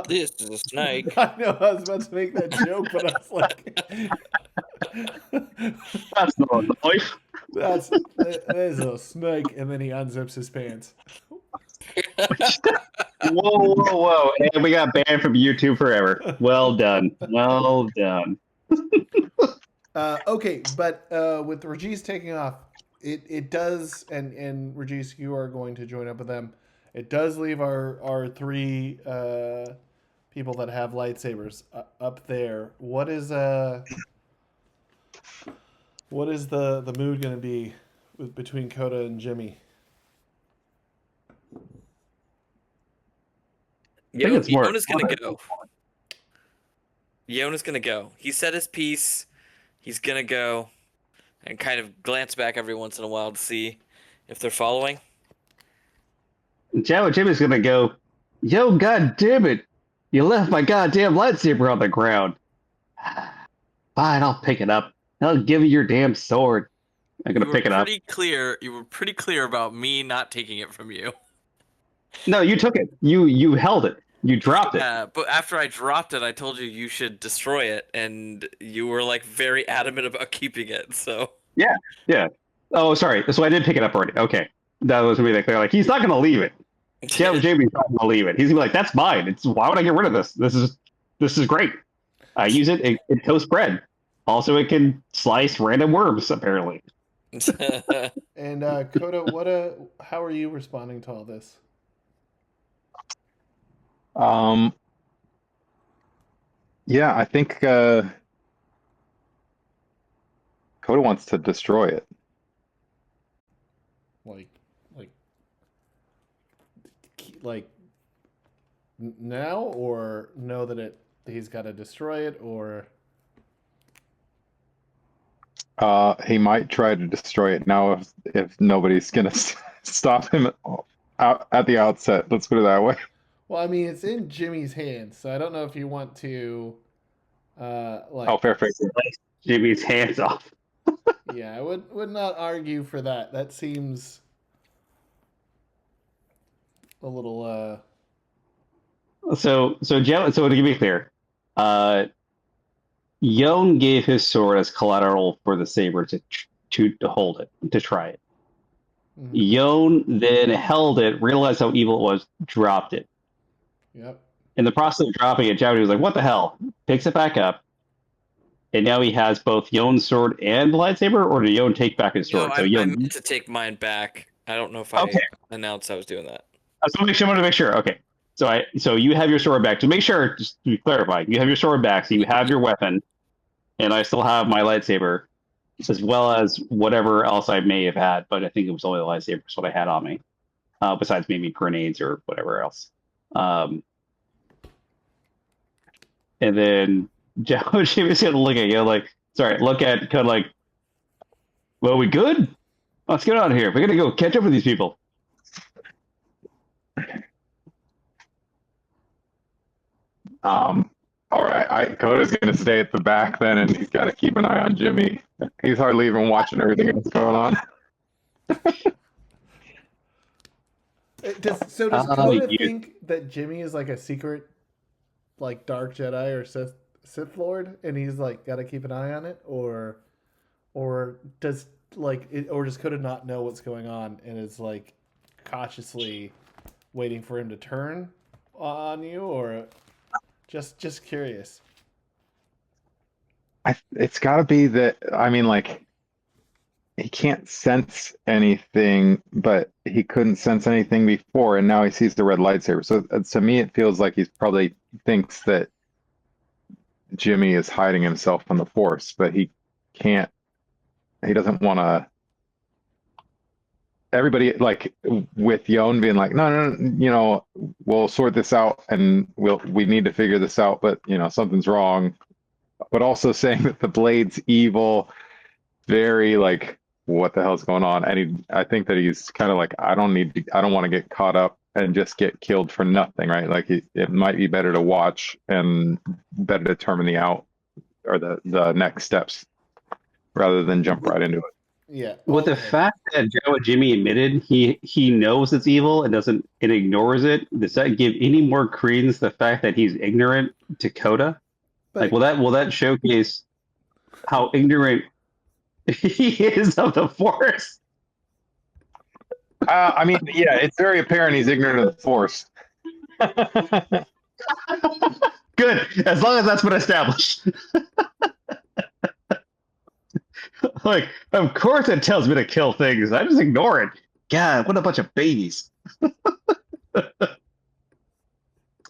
This is a snake. I know I was about to make that joke, but I was like, That's not a knife. there's a snake, and then he unzips his pants. Whoa. And we got banned from YouTube forever. Well done. Well done. Okay, but with Ragissk taking off, it does, and Ragissk, you are going to join up with them. It does leave our three people that have lightsabers up there. What is the mood going to be between Koda and Jimmy? Yona's gonna go. Yona's gonna go. He said his piece. He's gonna go and kind of glance back every once in a while to see if they're following. Jawa Jimmy's gonna go, yo, god damn it. You left my goddamn lightsaber on the ground. Fine, I'll pick it up. I'll give you your damn sword. I'm gonna pick it up. You were pretty clear about me not taking it from you. No, you took it. You held it. You dropped it. But after I dropped it, I told you should destroy it, and you were like very adamant about keeping it. So Yeah. Oh, sorry. So I did pick it up already. Okay. That was really clear. Like, he's not gonna leave it. Jawa Jimmy's not gonna leave it. He's gonna be like, that's mine. Why would I get rid of this? This is great. I use it. It toasts bread. Also, it can slice random worms. Apparently. And Koda, how are you responding to all this? Yeah, I think Koda wants to destroy it. Like now, or know that he's got to destroy it, or He might try to destroy it now if nobody's gonna stop him out at the outset. Let's put it that way. well, I mean, it's in Jimmy's hands, so I don't know if you want to, Oh, fair. Jimmy's hands off. Yeah, I would not argue for that. That seems a little. So to be clear, Yone gave his sword as collateral for the saber to hold it, to try it. Mhm. Yone then held it, realized how evil it was, dropped it. Yep. In the process of dropping it, Jowdy was like, what the hell? Picks it back up. And now he has both Yone's sword and the lightsaber, or did Yone take back his sword? No, I meant to take mine back. I don't know if I announced I was doing that. I want to make sure. Okay. So you have your sword back. To make sure, just to clarify, you have your sword back, so you have your weapon, and I still have my lightsaber, as well as whatever else I may have had, but I think it was only the lightsaber, is what I had on me, besides maybe grenades or whatever else. And then Jimmy's gonna look at you like, sorry, look at kind of like, well, we good? Let's get out of here. We're gonna go catch up with these people. All right, Koda's gonna stay at the back then, and he's got to keep an eye on Jimmy. He's hardly even watching everything that's going on. Does Koda think that Jimmy is like a secret, like dark Jedi or Sith Lord, and he's like got to keep an eye on it, or does does Koda not know what's going on and is like cautiously waiting for him to turn, on you, or just curious? It's got to be that. I mean, like he can't sense anything, but he couldn't sense anything before, and now he sees the red lightsaber. So to me, it feels like he's probably thinks that Jimmy is hiding himself from the Force, but he can't. He doesn't want to. Everybody like with Yone being like, no, no, no, we'll sort this out, and we need to figure this out, but something's wrong. But also saying that the blade's evil, very like, what the hell's going on? And I think that he's kind of like, I don't want to get caught up and just get killed for nothing, right? Like it might be better to watch and better determine the out or the next steps rather than jump right into it. Yeah. With the fact that Joe and Jimmy admitted he knows it's evil and ignores it, does that give any more credence to the fact that he's ignorant to Koda? But Like, will that showcase how ignorant he is of the Force? I mean, yeah, it's very apparent he's ignorant of the Force. Good, as long as that's been established. Like, of course it tells me to kill things. I just ignore it. God, what a bunch of babies.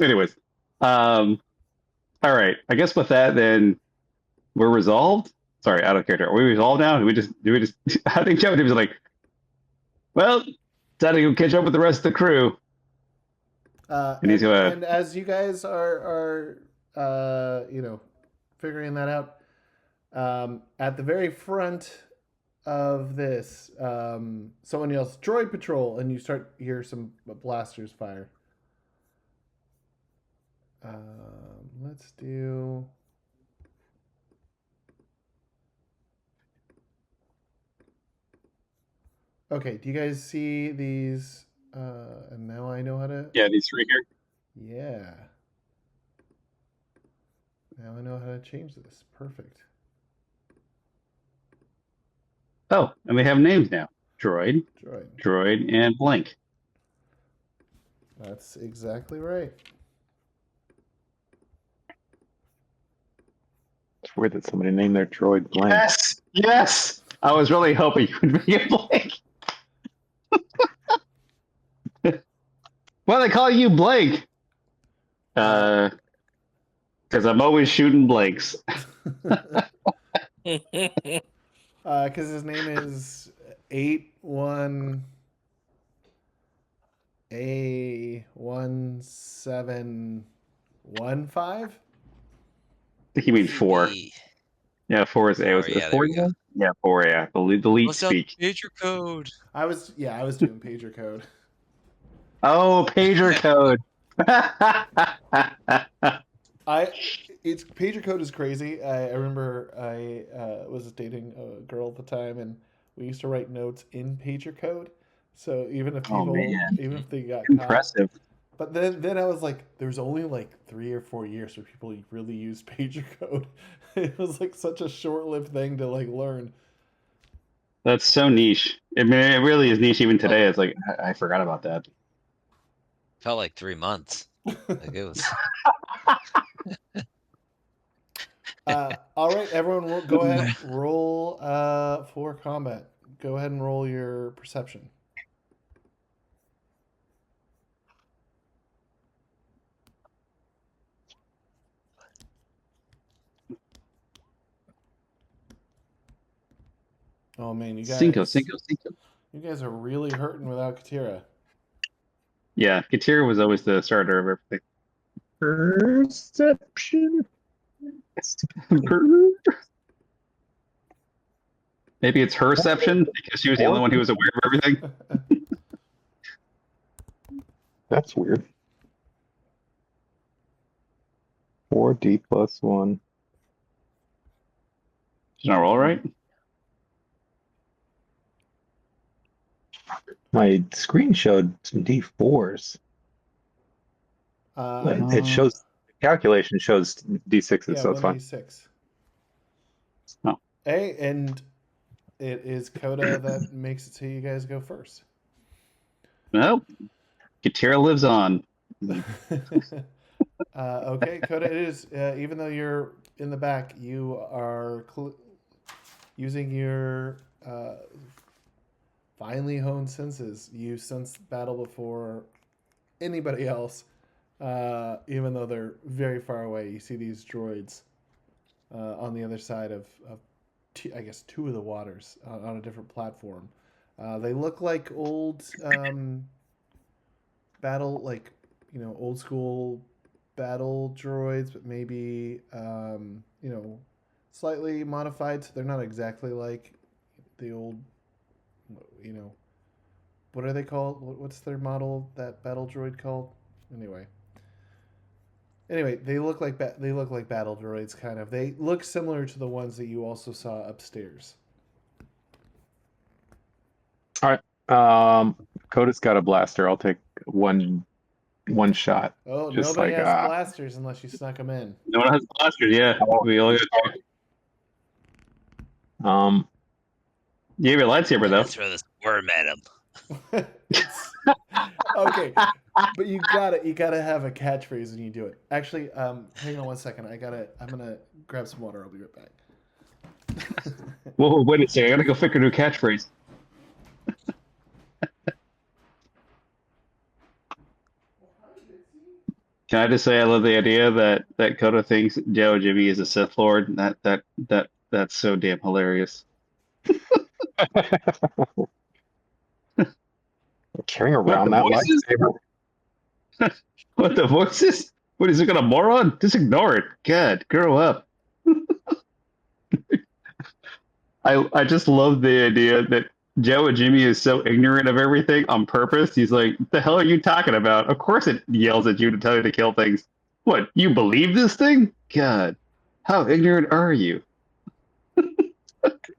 Anyways, all right. I guess with that, then we're resolved. Sorry, out of character. Are we resolved now? Do we just? I think Joe was like, well, time to go catch up with the rest of the crew. and as you guys are figuring that out, at the very front of this, someone yells "Droid Patrol," and you hear some blasters fire. Let's do. Okay, do you guys see these? And now I know how to. Yeah, these three here. Yeah. Now I know how to change this. Perfect. Oh, and we have names now. Droid, and blank. That's exactly right. It's weird that somebody named their droid blank. Yes. I was really hoping you would make it blank. Why they call you blank? Because I'm always shooting blanks. Because his name is 81A1715. I think you mean 4. QB. Yeah, 4 is A. Four, Was it yeah, 4? there we go. Yeah, 4. Yeah, the lead What's up, speak. major code? I was doing pager code. Oh, pager code. It's pager code is crazy. I remember I was dating a girl at the time, and we used to write notes in pager code. So even if people, even if they got impressive. caught, but then I was like, there's only like 3 or 4 years where people really used pager code. It was like such a short-lived thing to like learn. That's so niche. I mean, it really is niche even today. It's like I forgot about that. Felt like 3 months. Like it was. All right, everyone, go ahead, roll for combat. Go ahead and roll your perception. Oh man, you guys, Cinco. you guys are really hurting without Katira. Yeah, Katira was always the starter of everything. Perception. Maybe it's herception because she was the only one who was aware of everything. That's weird. 4D plus 1. Did I roll right? My screen showed some D4s. It shows, the calculation shows D6s, so it's fine. D6. Oh. Hey, and it is Koda that makes it so you guys go first. Nope. Katira lives on. Okay, Koda, it is. Even though you're in the back, you are using your finely honed senses. You sense battle before anybody else, even though they're very far away. You see these droids on the other side of I guess, two of the waters on a different platform. They look like old battle, like, old school battle droids, but maybe slightly modified. So they're not exactly like the old, you know, what are they called? What's their model? That battle droid called? Anyway. Anyway, they look like battle droids, kind of. They look similar to the ones that you also saw upstairs. All right. Coda's got a blaster. I'll take one shot. Oh, Just nobody like has blasters unless you snuck them in. No one has blasters. Yeah, we all got. You have your lightsaber I'm though. gonna throw this worm at him. Okay, but you gotta have a catchphrase when you do it. Actually, hang on one second. I'm gonna grab some water. I'll be right back. Whoa, wait a second. I gotta go figure a new catchphrase. Can I just say I love the idea that Koda thinks Joe Jimmy is a Sith Lord? That's so damn hilarious. carrying What around the that voices? lightsaber. What the voices? What is it gonna moron? Just ignore it. God, grow up. I just love the idea that Joe and Jimmy is so ignorant of everything on purpose. He's like, "The hell are you talking about?" Of course, it yells at you to tell you to kill things. What? You believe this thing? God, how ignorant are you? Got to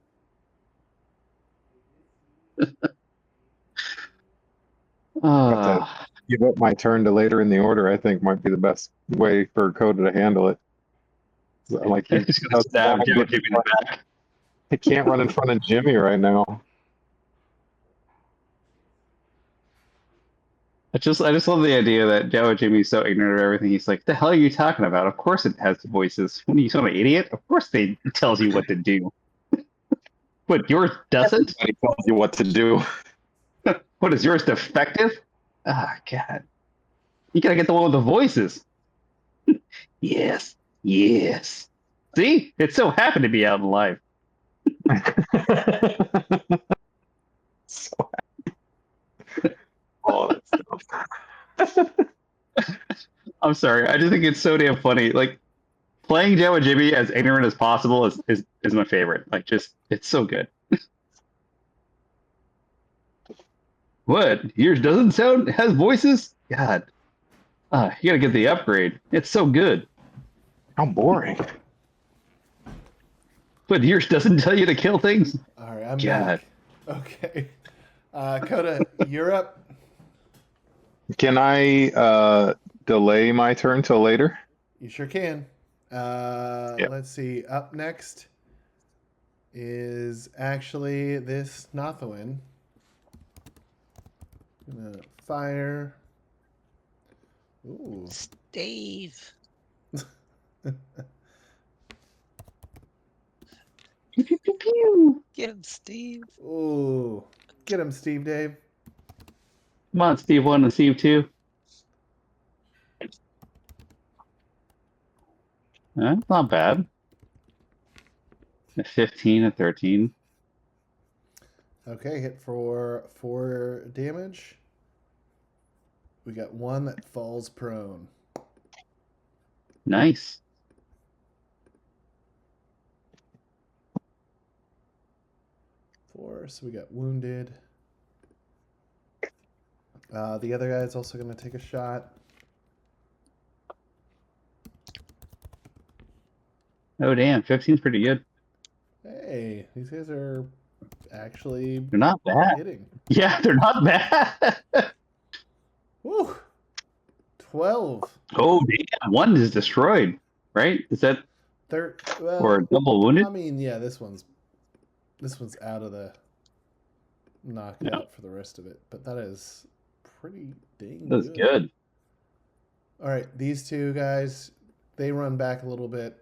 Ah, give up my turn to later in the order. I think might be the best way for Coda to handle it. Like he just gonna doesn't stab want Joe to and Jimmy in the back. he can't run in front of Jimmy right now. I just love the idea that Joe and Jimmy's so ignorant of everything. He's like, "The hell are you talking about? Of course it has voices. What are you, some idiot? Of course they tells you what to do. What yours doesn't? He tells you what to do. What is yours defective? Ah, God. You gotta get the one with the voices. Yes, yes. See, it so happened to be out in live. So, oh, that's stuff. I'm sorry. I just think it's so damn funny. Like playing Joe and Jimmy as ignorant as possible is my favorite. Like just it's so good. What? Yours doesn't sound has voices? God. You gotta get the upgrade. It's so good. How boring. But yours doesn't tell you to kill things? All right, I'm God. back. Okay, Koda, you're up. Can I delay my turn till later? You sure can. Yep. Let's see. Up next is actually this Nothoiin. Gonna fire. Ooh. Steve. Get him, Steve. Ooh. Get him, Steve Dave. Come on, Steve 1 and Steve 2. Not bad. A 15, a 13. Okay, hit for 4 damage. We got one that falls prone. Nice. So we got wounded. The other guy is also going to take a shot. Oh, damn. 15's pretty good. Hey, these guys are actually They're not bad. hitting. Yeah, they're not bad. Woo! 12. Oh, damn. One is destroyed, right? Is that Well, or double wounded? I mean, yeah, this one's out of the knockout Yeah. for the rest of it, but that is pretty dang That's good. good. All right, these two guys, they run back a little bit.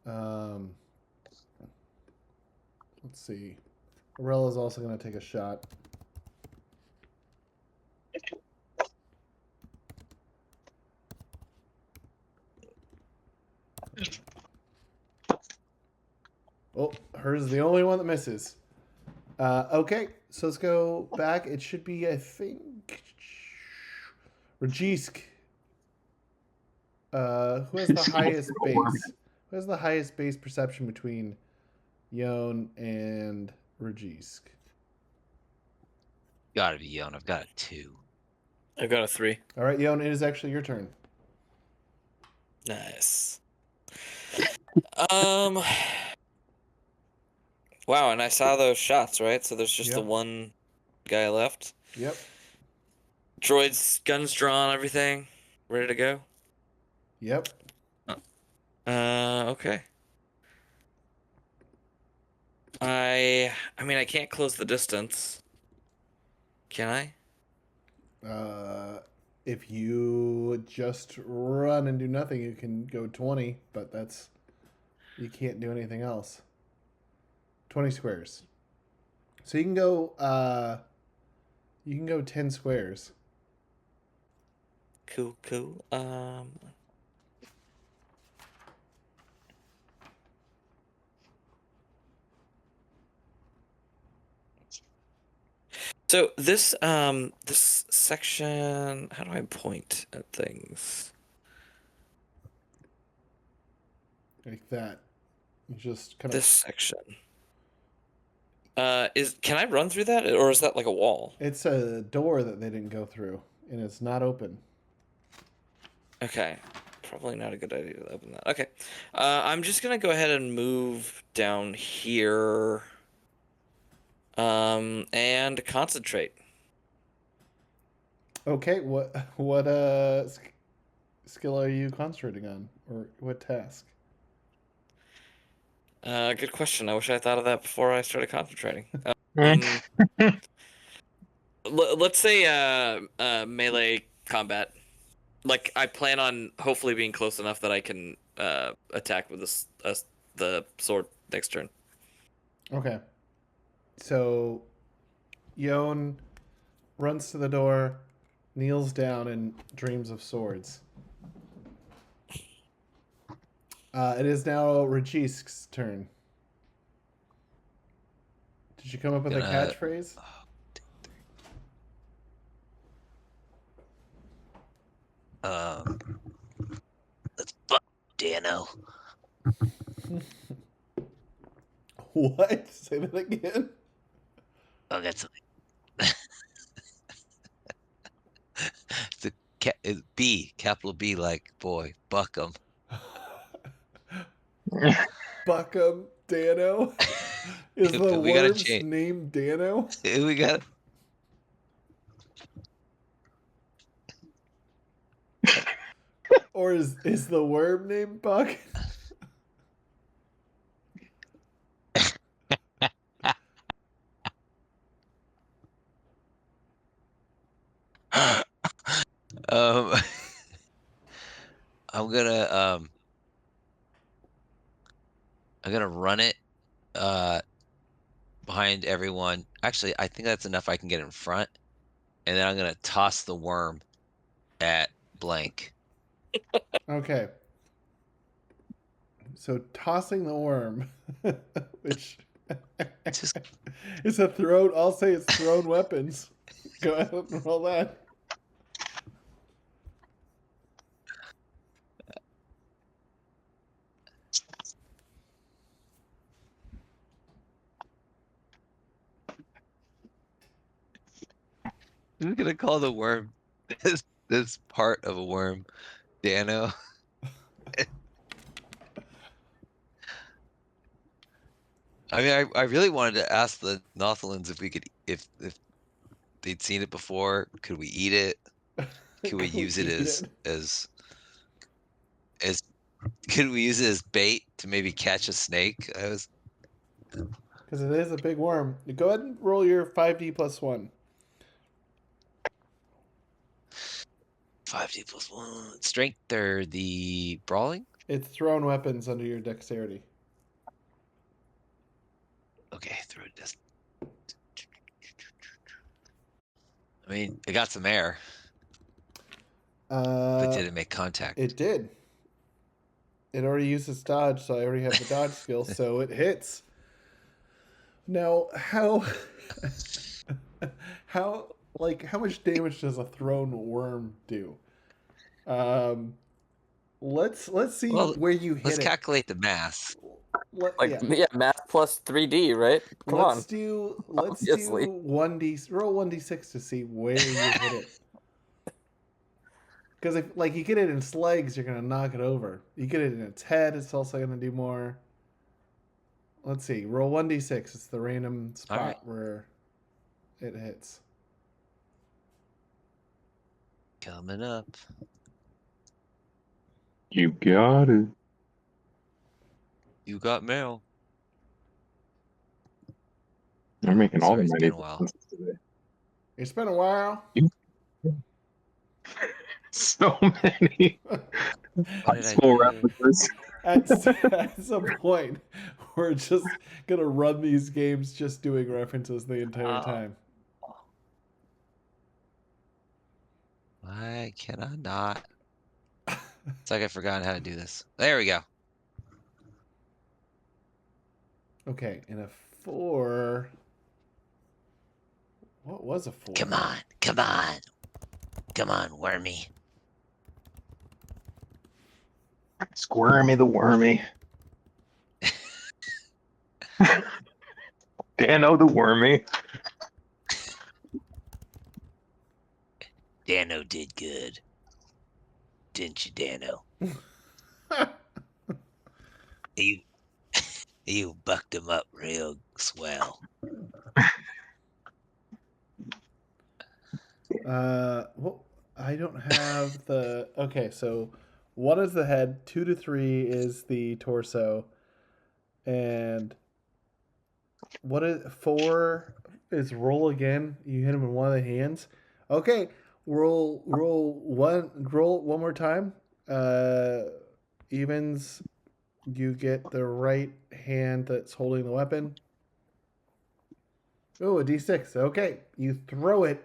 Let's see. Aurella's also going to take a shot. Oh, hers is the only one that misses. Okay, so let's go back. It should be, I think, Ragissk. Who has the highest base? Who has the highest base perception between Yone and Ragissk? Gotta be Yone. I've got a 2. I've got a 3. All right, Yone, it is actually your turn. Nice. Wow, and I saw those shots, right? So there's just the Yep. one guy left. Yep. Droid's guns drawn, everything ready to go. Yep. Okay. I mean, I can't close the distance. Can I? If you just run and do nothing, you can go 20, but that's you can't do anything else. 20 squares. So you can go 10 squares. Cool. So this section, how do I point at things? Like that. You just kind This section. Can I run through that, or is that like a wall? It's a door that they didn't go through, and it's not open. Okay, probably not a good idea to open that. Okay, I'm just gonna go ahead and move down here, and concentrate. Okay, what skill are you concentrating on, or what task? Good question. I wish I thought of that before I started concentrating. Let's say melee combat. Like I plan on hopefully being close enough that I can attack with the sword next turn. Okay. So, Yone runs to the door, kneels down, and dreams of swords. It is now Ragisk's turn. Did you come up with a catchphrase? Let's fuck Dano. What? Say that again. Oh, that's it's B, capital B, like boy, buck 'em. Buckham Dano? Is the We gotta worm's change. name Dano? We got. Or is the worm named Buck? um, I'm gonna run it behind everyone. Actually, I think that's enough. I can get in front, and then I'm gonna toss the worm at blank. Okay. So tossing the worm, which Just is a thrown. I'll say it's thrown weapons. Go ahead and roll that. I'm gonna call the worm this part of a worm, Dano. I mean, I really wanted to ask the Nothoiins if we could, if they'd seen it before, could we eat it? Could we use it as could we use it as bait to maybe catch a snake? Because it is a big worm. Go ahead and roll your 5d plus 1. 5d plus 1. Strength or the brawling? It's thrown weapons under your dexterity. Okay, throw it. I mean, it got some air, but did it make contact? It did. It already used its dodge, so I already have the dodge skill, so it hits. Now, how how much damage does a thrown worm do? Let's see Well, where you hit let's it. calculate the math. Like yeah, math plus 3D, right? Come on. Let's do Obviously. 1d roll 1d6 to see where you hit it. Because if like you get it in its legs, you're gonna knock it over. You get it in its head, it's also gonna do more. Let's see. Roll 1d6. It's the random spot right. where it hits. Coming up. You got it. You got mail. They're making all Sorry, the it's money been a while. today. It's been a while. So many What high did I school do? references. At some point, we're just gonna run these games just doing references the entire time. Why can I not? It's like I've forgotten how to do this. There we go. Okay, and a 4. What was a 4? Come on, come on. Come on, wormy. Squirmy the wormy. Dano the wormy. Dano did good. Didn't you, Dano? You, you bucked him up real swell. Well, I don't have the. Okay, so 1 is the head, 2 to 3 is the torso, and what is 4 is roll again. You hit him in one of the hands. Okay, roll one more time. Evens, you get the right hand that's holding the weapon. Oh, a d6. Okay, you throw it.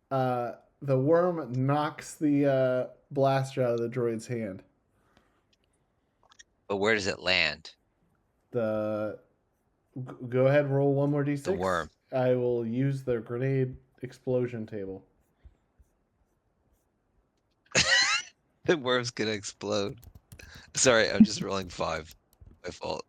The worm knocks the blaster out of the droid's hand. But where does it land? Go ahead, roll one more d6. The worm. I will use the grenade explosion table. The worm's gonna explode. Sorry, I'm just rolling 5. My fault.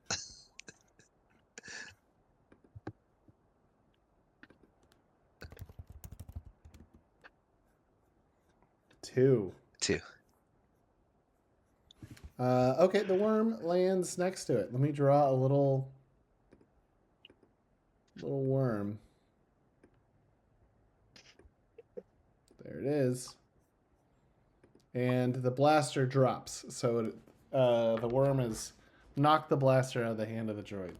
Two. Okay, the worm lands next to it. Let me draw a little worm. There it is. And the blaster drops. So the worm has knocked the blaster out of the hand of the droid.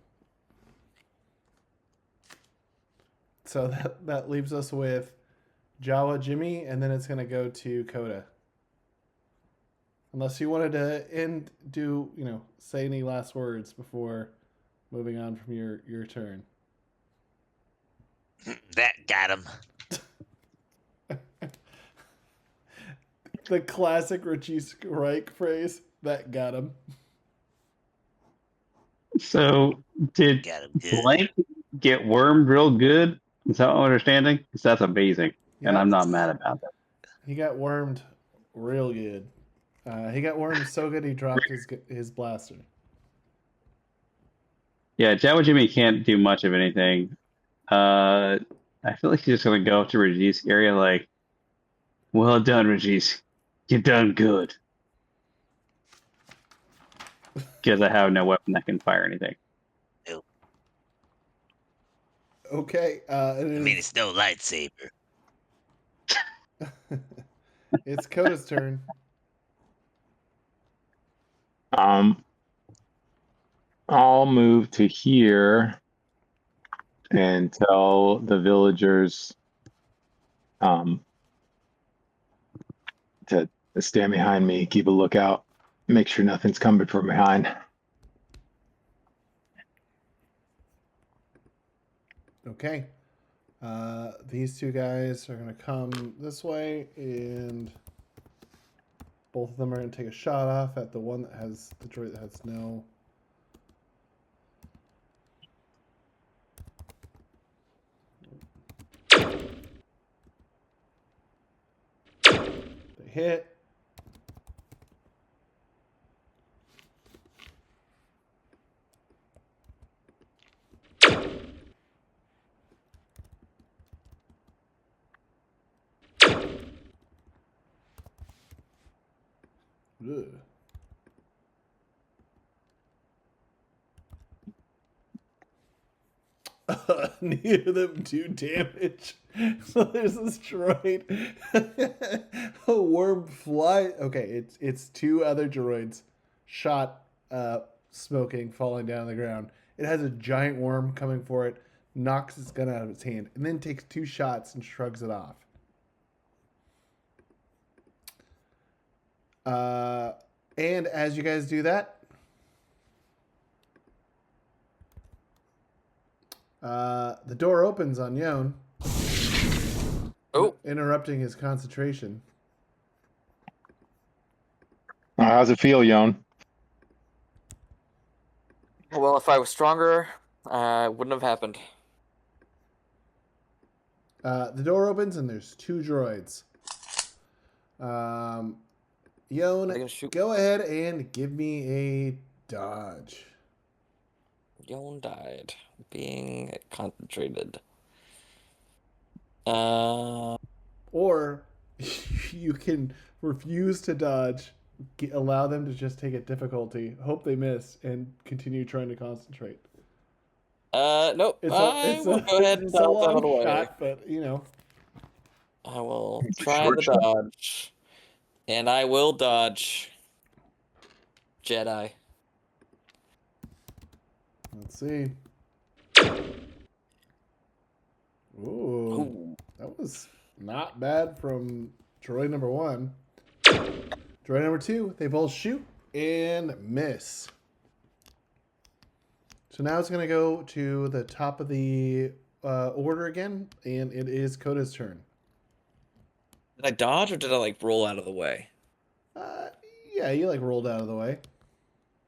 So that leaves us with Jawa, Jimmy, and then it's going to go to Koda. Unless you wanted to say any last words before moving on from your turn. That got him. The classic Ragissk Ryke phrase, that got him. So did Got him good. Blank get wormed real good? Is that what I'm understanding? Because that's amazing, and Yeah. I'm not mad about that. He got wormed real good. He got wormed so good he dropped his blaster. Yeah, Jawa Jimmy can't do much of anything. I feel like he's just gonna go up to Ragissk area like, well done, Ragissk. You done good. Because I have no weapon that can fire anything. Okay. It's no lightsaber. It's Koda's turn. I'll move to here and tell the villagers to stand behind me, keep a lookout, make sure nothing's coming from behind. Okay. These two guys are going to come this way, and both of them are going to take a shot off at the one that has the droid that has no. They hit. Ugh. Neither of them do damage. So there's this droid. A worm fly. Okay, it's two other droids shot, smoking, falling down on the ground. It has a giant worm coming for it, knocks its gun out of its hand, and then takes two shots and shrugs it off. And as you guys do that, the door opens on Yone, Oh, interrupting his concentration. How's it feel, Yone? well, if I was stronger, it wouldn't have happened. The door opens and there's two droids. Yone, Are they gonna shoot? go ahead and give me a dodge. Yone died. Being concentrated. Or you can refuse to dodge, allow them to just take a difficulty, hope they miss, and continue trying to concentrate. Nope. I will go ahead and it's a dodge out of the long way. shot, but you know. I will It's a try short the shot. dodge. And I will dodge. Jedi. Let's see. Ooh, Ooh. that was not bad from droid number one. Droid number two, they both shoot and miss. So now it's going to go to the top of the order again, and it is Koda's turn. Did I dodge or did I like roll out of the way? Yeah, you like rolled out of the way.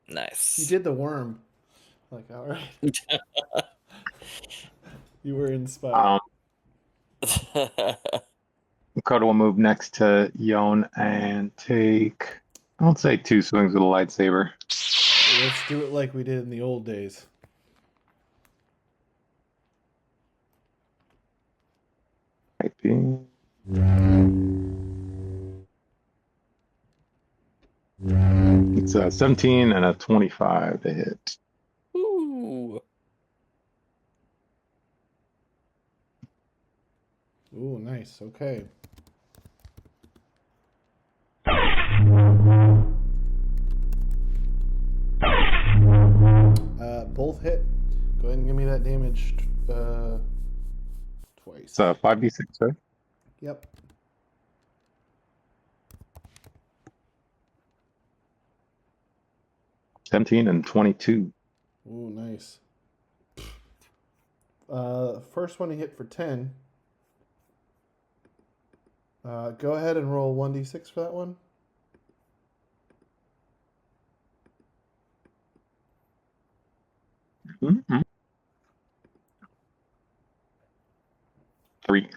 Nice. You did the worm. Like, all right. You were inspired. Koda will move next to Yone and take, I don't say 2 swings with a lightsaber. Let's do it like we did in the old days. Typing. It's a 17 and a 25 to hit. Ooh. Ooh, nice. Okay. Both hit. Go ahead and give me that damage twice. It's a 5d6, right? Yep. $17 and 22. Ooh, nice. First one he hit for 10. Go ahead and roll 1d6 for that one. Mm-hmm. 3.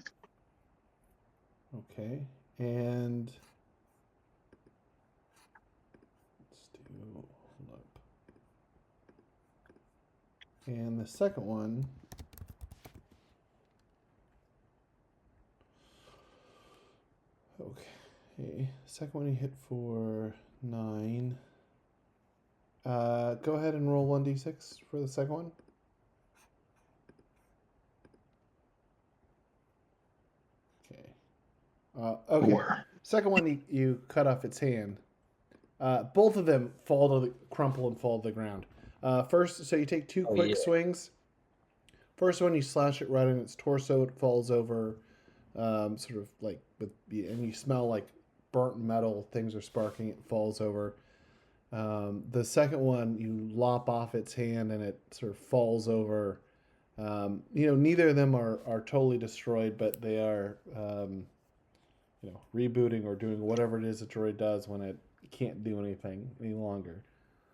Okay, and let's do, hold up. And the second one, okay, second one he hit for 9. Go ahead and roll 1d6 for the second one. Okay. Okay. 4. Second one, you cut off its hand. Both of them crumple and fall to the ground. First, so you take two quick swings. First one, you slash it right in its torso. It falls over, sort of like and you smell like burnt metal. Things are sparking. It falls over. The second one, you lop off its hand and it sort of falls over. Neither of them are totally destroyed, but they are, rebooting or doing whatever it is a droid does when it can't do anything any longer.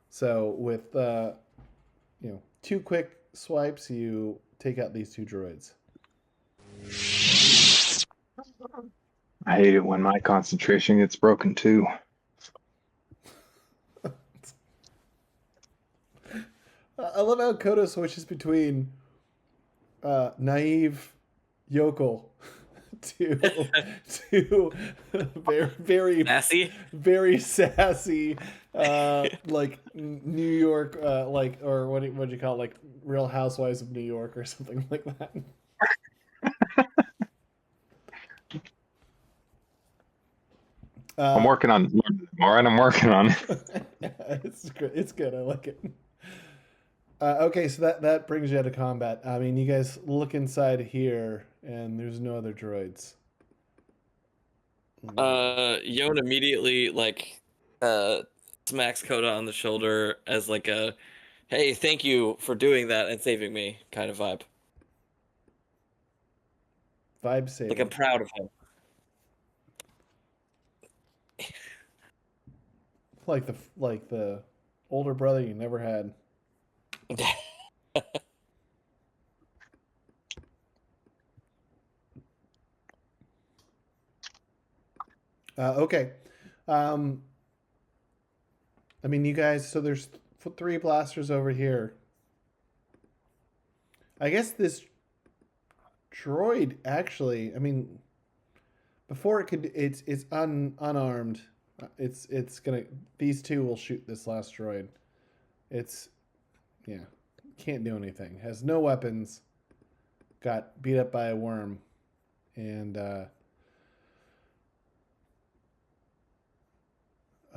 So with, 2 quick swipes, you take out these 2 droids. I hate it when my concentration gets broken too. I love how Koda switches between naive yokel to very very Sassy. very sassy like New York or what do you call it, like Real Housewives of New York or something like that. I'm working on more, and I'm working on it. It's good. It's good. I like it. Okay, so that brings you out of combat. I mean, you guys look inside here, and there's no other droids. Yone immediately smacks Koda on the shoulder as like a, "Hey, thank you for doing that and saving me" kind of vibe. Vibe saving. Like I'm proud of him. Like the older brother you never had. Okay. I mean, you guys. So there's 3 blasters over here. I guess this droid actually. I mean, before it could, it's unarmed. It's gonna. These 2 will shoot this last droid. It's, can't do anything. Has no weapons. Got beat up by a worm, and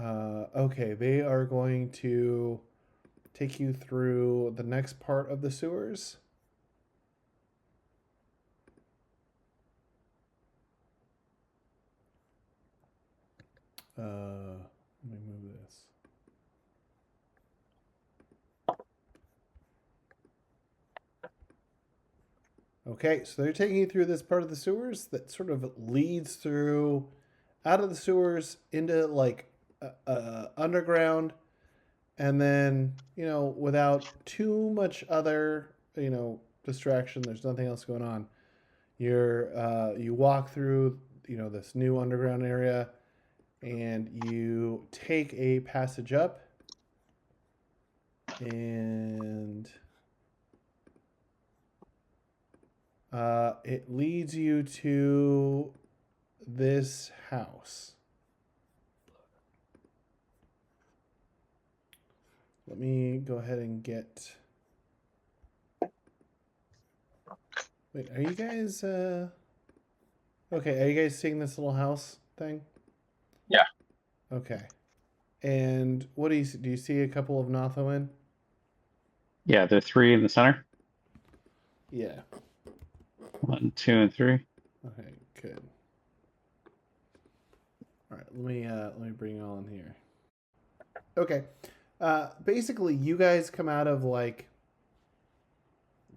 okay, they are going to take you through the next part of the sewers. Let me move this. Okay, so they're taking you through this part of the sewers that sort of leads through out of the sewers into like underground, and then without too much other distraction. There's nothing else going on. You walk through this new underground area, and you take a passage up, and it leads you to this house. Let me go ahead and get. Wait, are you guys? Okay, are you guys seeing this little house thing? Yeah. Okay. And what do you see? Do you see a couple of Nothoiin? Yeah, there are 3 in the center. Yeah. 1, 2, and 3. Okay, good. All right, let me bring you all in here. Okay. Basically, you guys come out of like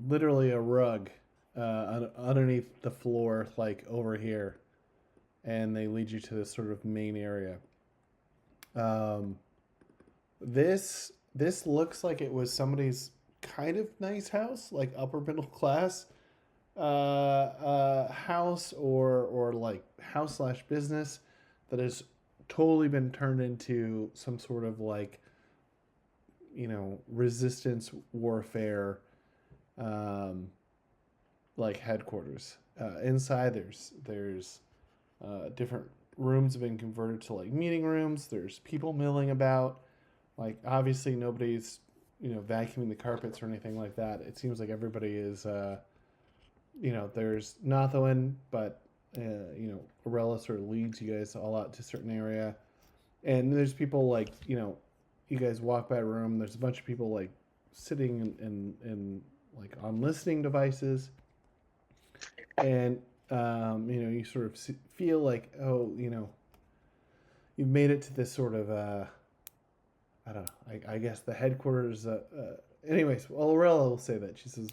literally a rug underneath the floor, like over here, and they lead you to this sort of main area. This looks like it was somebody's kind of nice house, like upper middle class house or like house / business that has totally been turned into some sort of like resistance warfare like headquarters. Inside there's different rooms have been converted to like meeting rooms. There's people milling about. Like obviously nobody's vacuuming the carpets or anything like that. It seems like everybody is there's Nothoiin, but Arella sort of leads you guys all out to a certain area, and there's people like you guys walk by a room. There's a bunch of people like sitting in like on listening devices, and you sort of feel like, oh, you've made it to this sort of I don't know. I guess the headquarters. Anyways, well, Aurella will say that. She says,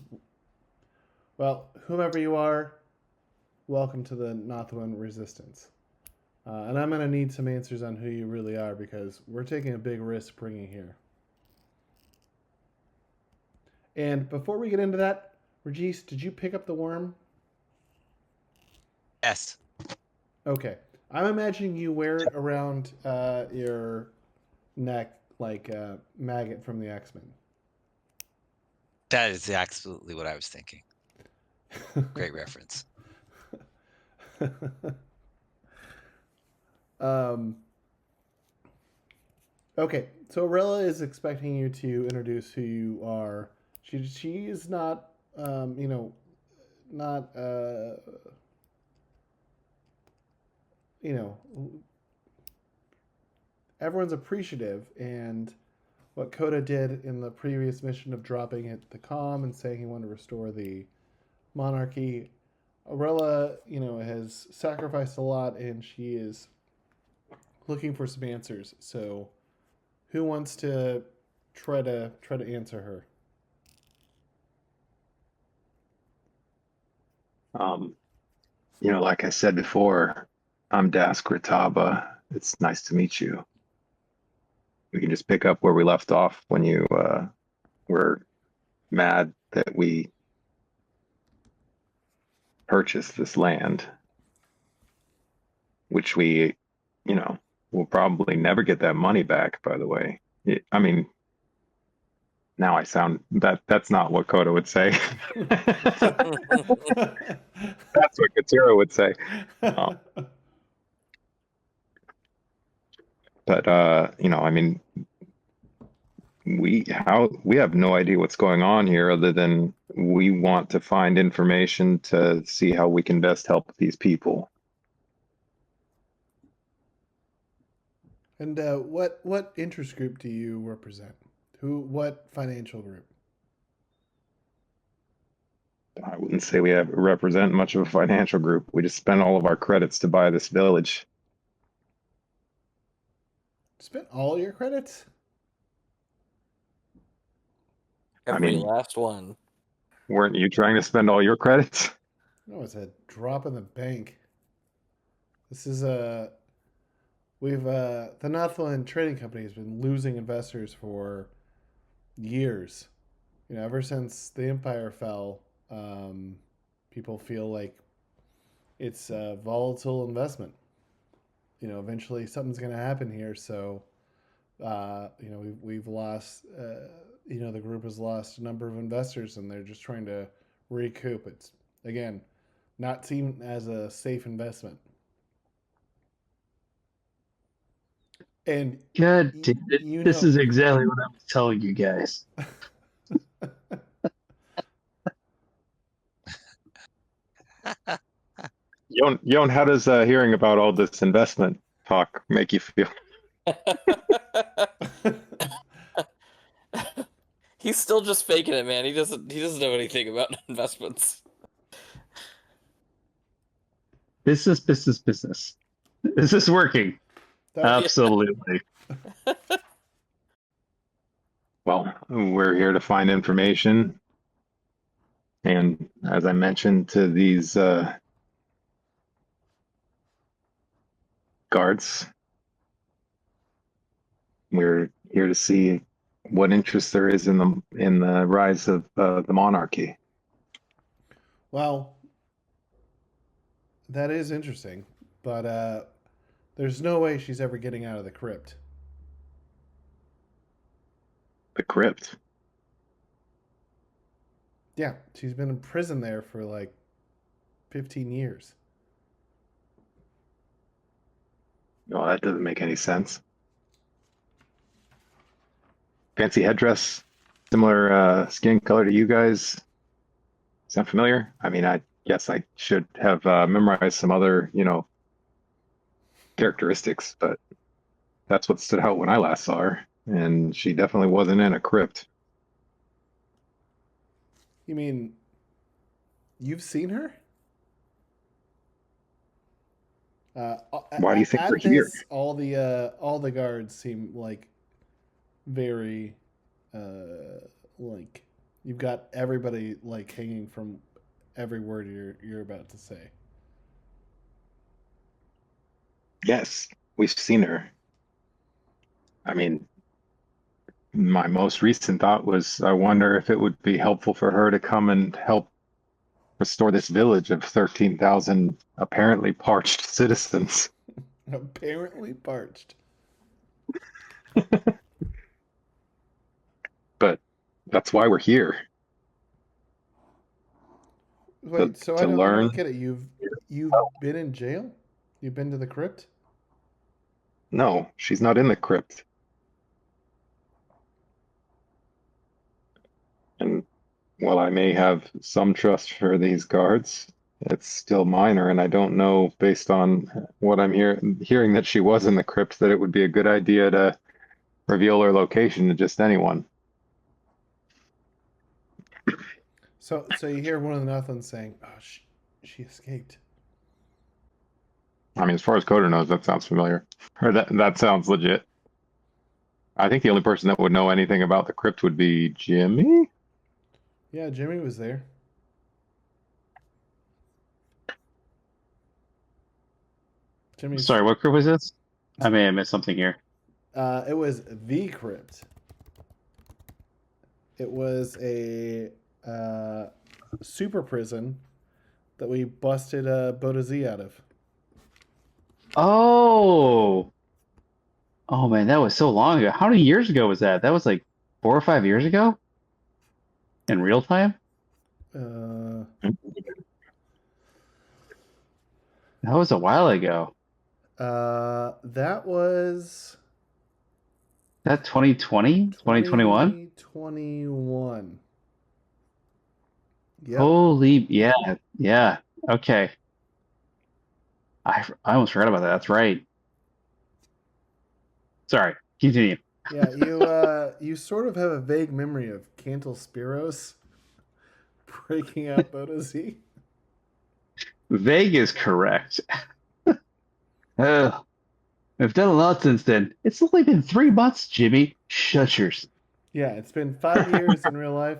"Well, whomever you are, welcome to the Nothoiin Resistance. And I'm going to need some answers on who you really are because we're taking a big risk bringing here." And before we get into that, Ragissk, did you pick up the worm? Yes. Okay. I'm imagining you wear it around your neck like Maggot from the X-Men. That is absolutely what I was thinking. Great reference. Okay, so Aurella is expecting you to introduce who you are. She is not, not, you know, everyone's appreciative, and what Koda did in the previous mission of dropping it the calm and saying he wanted to restore the monarchy. Aurella, has sacrificed a lot, and she is looking for some answers. So, who wants to try to answer her? Like I said before, I'm Dask Ritaba. It's nice to meet you. We can just pick up where we left off when you were mad that we purchased this land, which we, will probably never get that money back, by the way. I mean, now I sound that's not what Koda would say. That's what Katsura would say. But I mean, we have no idea what's going on here other than we want to find information to see how we can best help these people. And what interest group do you represent? What financial group? I wouldn't say we represent much of a financial group. We just spent all of our credits to buy this village. Spent all your credits? Every mean- last one. Weren't you trying to spend all your credits? No, it's a drop in the bank. This is the Nothoiin Trading Company has been losing investors for years. Ever since the Empire fell, people feel like it's a volatile investment. Eventually something's going to happen here. So, we've lost. The group has lost a number of investors, and they're just trying to recoup. It's again not seen as a safe investment. And God damn it. you This know- is exactly what I was telling you guys. Yone, how does hearing about all this investment talk make you feel? He's still just faking it, man. He doesn't know anything about investments. Business. Is this working? That- Absolutely. Well, we're here to find information. And as I mentioned to these guards, we're here to see what interest there is in the rise of the monarchy. Well, that is interesting, but there's no way she's ever getting out of the crypt. The crypt. Yeah, she's been in prison there for like 15 years. No, that doesn't make any sense. Fancy headdress, similar skin color to you guys. Sound familiar? I mean, I guess I should have memorized some other, characteristics, but that's what stood out when I last saw her, and she definitely wasn't in a crypt. You mean you've seen her? Why do you think we're at here? this, all the guards seem like very like you've got everybody like hanging from every word you're about to say. Yes, we've seen her. I mean, my most recent thought was I wonder if it would be helpful for her to come and help restore this village of 13,000 apparently parched citizens. Apparently parched. But that's why we're here. Wait, so To I learn. don't get it. You've been in jail? You've been to the crypt? No, she's not in the crypt. And while I may have some trust for these guards, it's still minor, and I don't know, based on what I'm hearing that she was in the crypt, that it would be a good idea to reveal her location to just anyone. So you hear one of the Nothoins saying, "Oh, she escaped." I mean, as far as Koda knows, that sounds familiar. Or that sounds legit. I think the only person that would know anything about the crypt would be Jimmy. Yeah, Jimmy was there. Jimmy's. Sorry, what group was this? I may have missed something here. It was the crypt. It was a super prison that we busted Boda Z out of. Oh, oh man, that was so long ago. How many years ago was that? That was like 4 or 5 years ago in real time. Uh, That was a while ago. that was That 2020, 2021. 2021. Yep. Holy, yeah, yeah. Okay. I almost forgot about that. That's right. Sorry, continue. Yeah, you sort of have a vague memory of Cantal Spiros breaking out Boda Z. Vague is correct. I've done a lot since then. It's only been 3 months, Jimmy. Shut yours. Yeah, it's been 5 years in real life.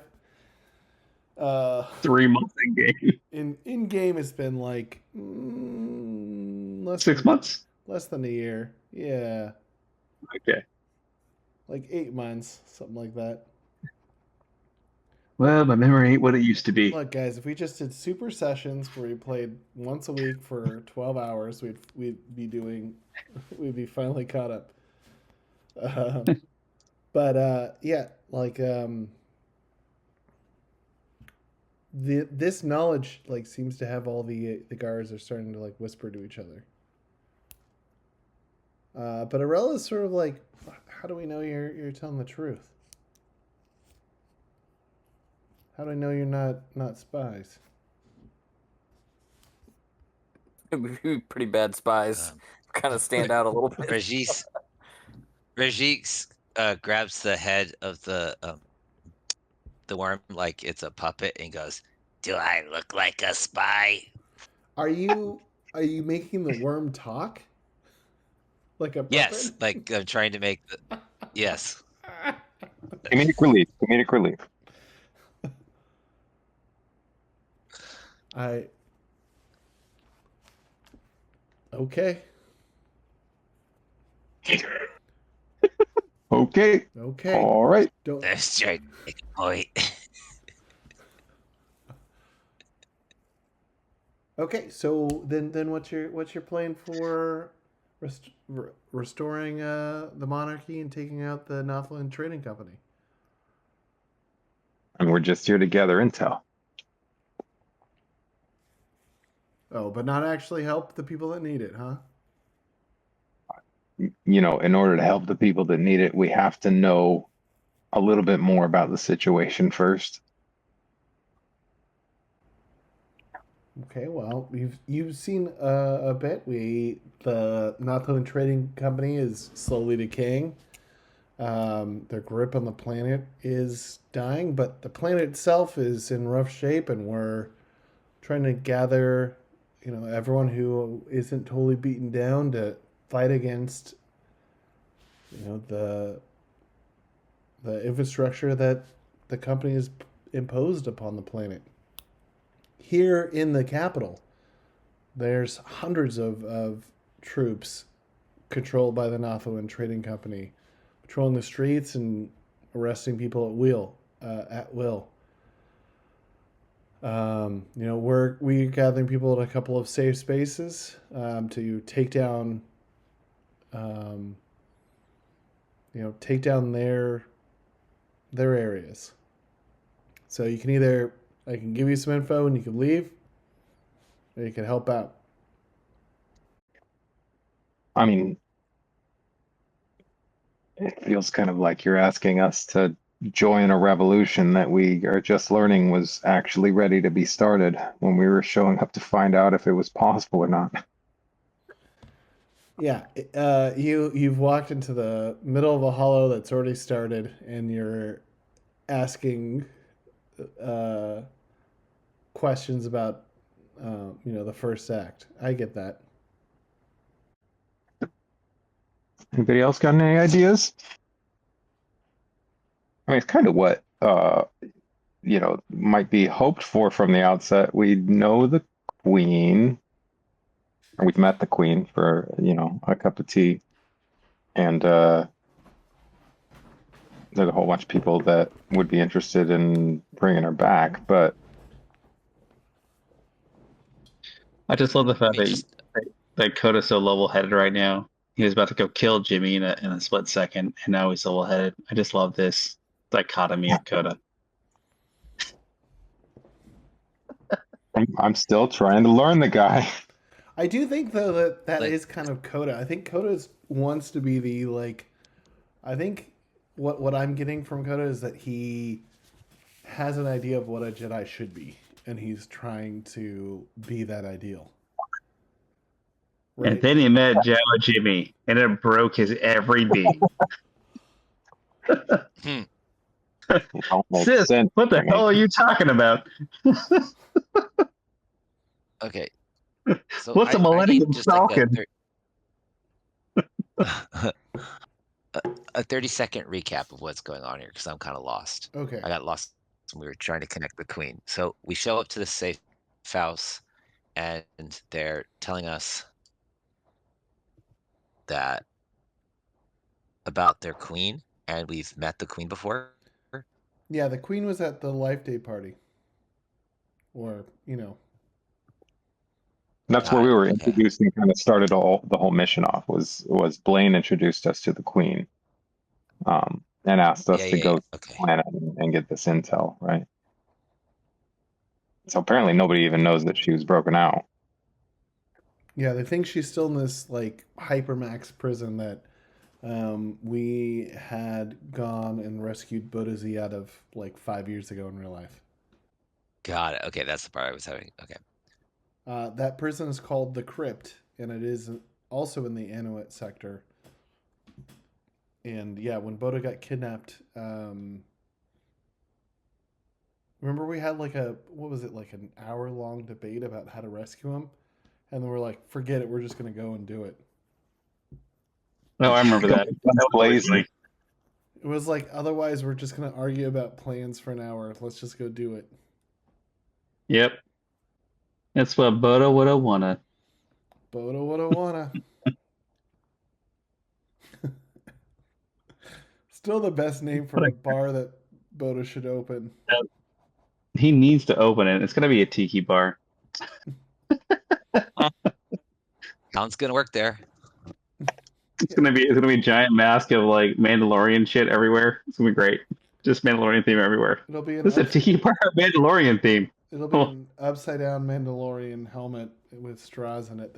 3 months in game. In game, it's been like less 6 months. less than a year. Yeah, Okay. like 8 months, something like that. Well, my memory ain't what it used to be. Look, guys, if we just did super sessions where we played once a week for 12 hours, we'd be finally caught up. But yeah, like this knowledge like seems to have all the guards are starting to like whisper to each other. But Arella is sort of like, how do we know you're telling the truth? How do I know you're not spies? Pretty bad spies. Kind of stand out a little bit. Ragissk grabs the head of the worm like it's a puppet and goes, "Do I look like a spy?" Are you making the worm talk? Like a puppet? Yes, like I'm trying to make the yes. Comedic relief. Comedic relief. Okay. Okay. Okay. All right. Don't. That's trying to make a point. Okay, so then what's your plan for restoring the monarchy and taking out the Nothoiin Trading Company? And we're just here to gather intel. Oh, but not actually help the people that need it, huh? You know, in order to help the people that need it, we have to know a little bit more about the situation first. Okay, well, you've seen a bit. The Nothoiin Trading Company is slowly decaying. Their grip on the planet is dying, but the planet itself is in rough shape, and we're trying to gather everyone who isn't totally beaten down to fight against the infrastructure that the company has imposed upon the planet. Here in the capital, there's hundreds of troops controlled by the Nothoiin Trading Company, patrolling the streets and arresting people at will. We're gathering people at a couple of safe spaces to take down their areas. So I can give you some info and you can leave, or you can help out. I mean, it feels kind of like you're asking us to join a revolution that we are just learning was actually ready to be started when we were showing up to find out if it was possible or not. Yeah, you've walked into the middle of a hollow that's already started, and you're asking uh, questions about the first act. I get that. Anybody else got any ideas? I mean, it's kind of what might be hoped for from the outset. We know the queen, or we've met the queen for a cup of tea, and there's a whole bunch of people that would be interested in bringing her back. But I just love the I fact mean, just that Koda's so level-headed right now. He was about to go kill Jimmy in a split second, and now he's level-headed. I just love this dichotomy of Koda. I'm still trying to learn the guy. I do think though that like is kind of Koda. I think Koda wants to be the like. I think what I'm getting from Koda is that he has an idea of what a Jedi should be, and he's trying to be that ideal. And Right? then he met Jawa Jimmy, and it broke his every being. hmm, It all makes Sis, sense what the to me. hell are you talking about? okay. So What's a I need millennium just like falcon? a 30-second recap of what's going on here because I'm kind of lost. Okay. I got lost when we were trying to connect the queen. So we show up to the safe house, and they're telling us that about their queen, and we've met the queen before. Yeah, the Queen was at the Life Day party, or That's where Got we it. were Okay. introduced and kind of started the whole mission off. Was Blaine introduced us to the queen, and asked us Yeah, to yeah, yeah. go to the Okay. planet and get this intel, right? So apparently nobody even knows that she was broken out. yeah, they think she's still in this like hypermax prison that we had gone and rescued Bodazi out of like 5 years ago in real life. Got it. Okay, that's the part I was having. Okay. That prison is called the Crypt, and it is also in the Inuit sector. And yeah, when Boda got kidnapped, remember we had like like an hour-long debate about how to rescue him, and then we're like, forget it, we're just gonna go and do it. Oh, I remember that. That was always Blazing. It was like, otherwise we're just gonna argue about plans for an hour. Let's just go do it. Yep. That's what Boda woulda wanna. Boda woulda wanna. Still the best name for a bar that Boda should open. He needs to open it. It's gonna be a tiki bar. Sounds gonna work there. It's gonna be a giant mask of like Mandalorian shit everywhere. It's gonna be great. Just Mandalorian theme everywhere. It'll be This is a tiki bar Mandalorian theme. Oh, an upside down Mandalorian helmet with straws in it.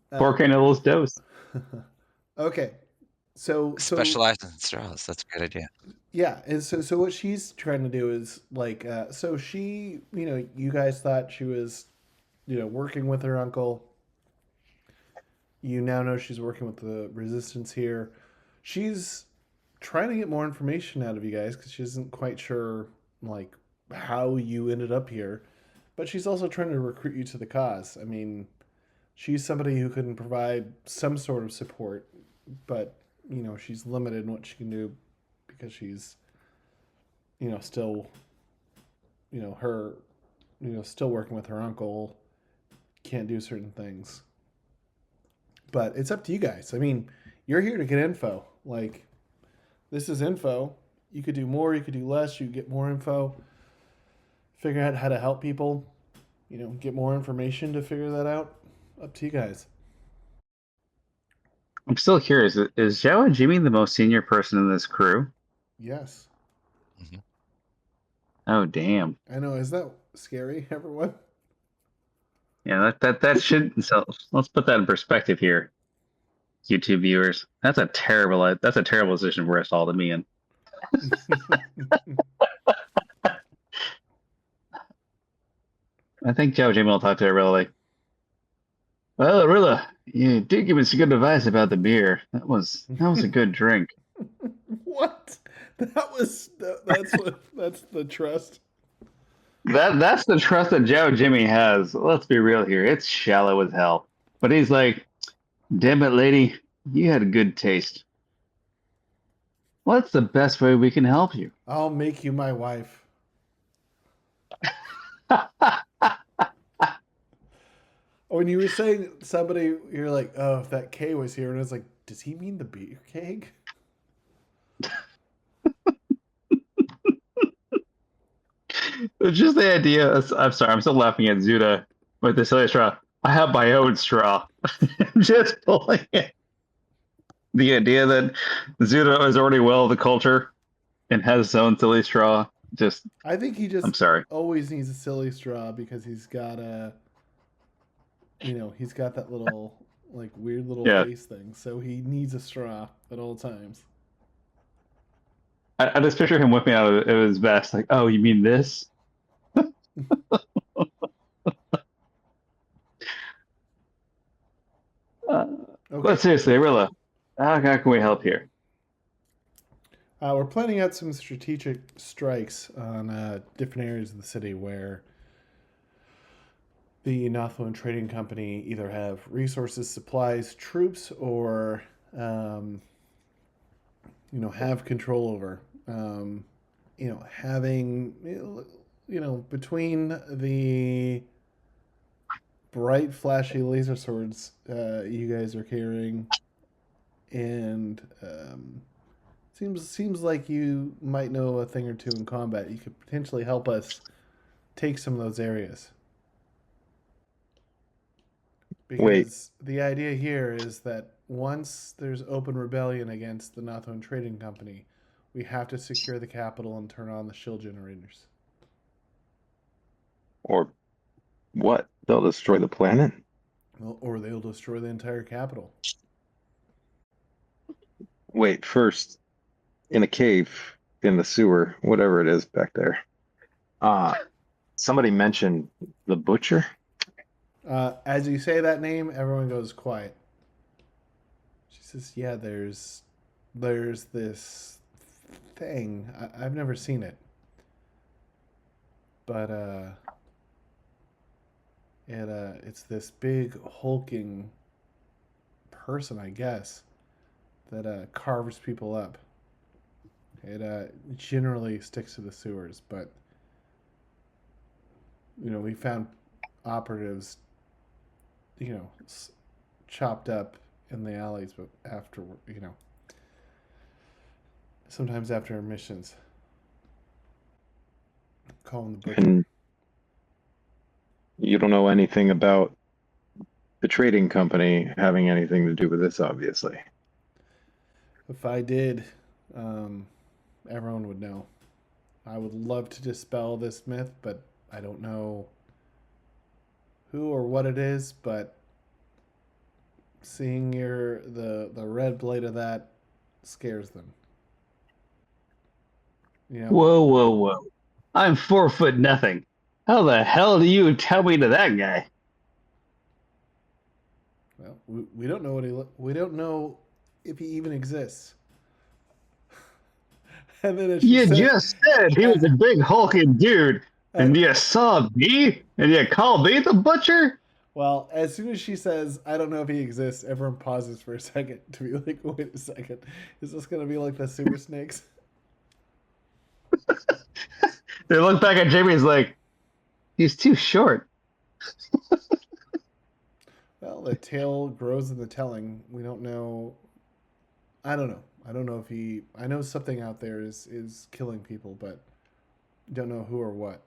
That, pork and Il's dose. okay, so Specialized in straws. That's a great idea. yeah, and so what she's trying to do is like, so she, you guys thought she was, working with her uncle. You now know she's working with the resistance here. She's trying to get more information out of you guys because she isn't quite sure like how you ended up here. but she's also trying to recruit you to the cause. I mean, she's somebody who can provide some sort of support, but she's limited in what she can do because she's still her still working with her uncle, can't do certain things. But it's up to you guys. I mean, you're here to get info. Like, this is info. You could do more, you could do less, you get more info, figure out how to help people, get more information to figure that out. Up to you guys. I'm still curious. Is Jawa Jimmy the most senior person in this crew? Yes. Mhm. Oh, damn. I know. Is that scary, everyone? Yeah, that should. So let's put that in perspective here, YouTube viewers. That's a terrible position for us all to be in. I think Jawa Jimmy will talk to Arilla like, well, Arilla, you did give us good advice about the beer. That was a good drink. What? That's the trust. That's the trust that Joe Jimmy has. Let's be real here. It's shallow as hell. But he's like, damn it, lady, you had a good taste. What's the best way we can help you? I'll make you my wife. When you were saying somebody, you're like, oh, if that K was here, and I was like, does he mean the beer keg? It's just the idea. I'm sorry, I'm still laughing at Zuda with the silly straw. I have my own straw. Just pulling it. The idea that Zuda is already well of the culture and has his own silly straw. I think he I'm just sorry. always needs a silly straw because he's got he's got that little like weird little Yeah. face thing, so he needs a straw at all times. I just picture him whipping out of his vest, like, oh, you mean this? Okay. But seriously, Arilla, how can we help here? We're planning out some strategic strikes on different areas of the city where the Nothoiin Trading Company either have resources, supplies, troops, or have control over. Having between the bright, flashy laser swords you guys are carrying, and seems like you might know a thing or two in combat. You could potentially help us take some of those areas. Because the idea here is that once there's open rebellion against the Nothoiin Trading Company, we have to secure the capital and turn on the shield generators. Or what? They'll destroy the planet? Well, or they'll destroy the entire capital. Wait, first, in a cave, in the sewer, whatever it is back there. Somebody mentioned the butcher? As you say that name, everyone goes quiet. She says, "Yeah, there's this thing. I've never seen it, but it's this big hulking person, I guess, that carves people up. It generally sticks to the sewers, but we found operatives, chopped up in the alleys, but after sometimes after missions, call him the butcher." And you don't know anything about the trading company having anything to do with this, obviously. If I did, everyone would know. I would love to dispel this myth, but I don't know who or what it is. But seeing the red blade of that scares them. Whoa. I'm 4 foot nothing. How the hell do you tell me to that guy? Well, we don't know we don't know if he even exists. And then You just said he was a big hulking dude. And you saw me? And you called me the butcher? Well, as soon as she says, I don't know if he exists, everyone pauses for a second to be like, wait a second. Is this going to be like the sewer snakes? They look back at Jamie and is like, he's too short. Well, the tale grows in the telling. We don't know. I don't know. I don't know if he. I know something out there is killing people, but don't know who or what.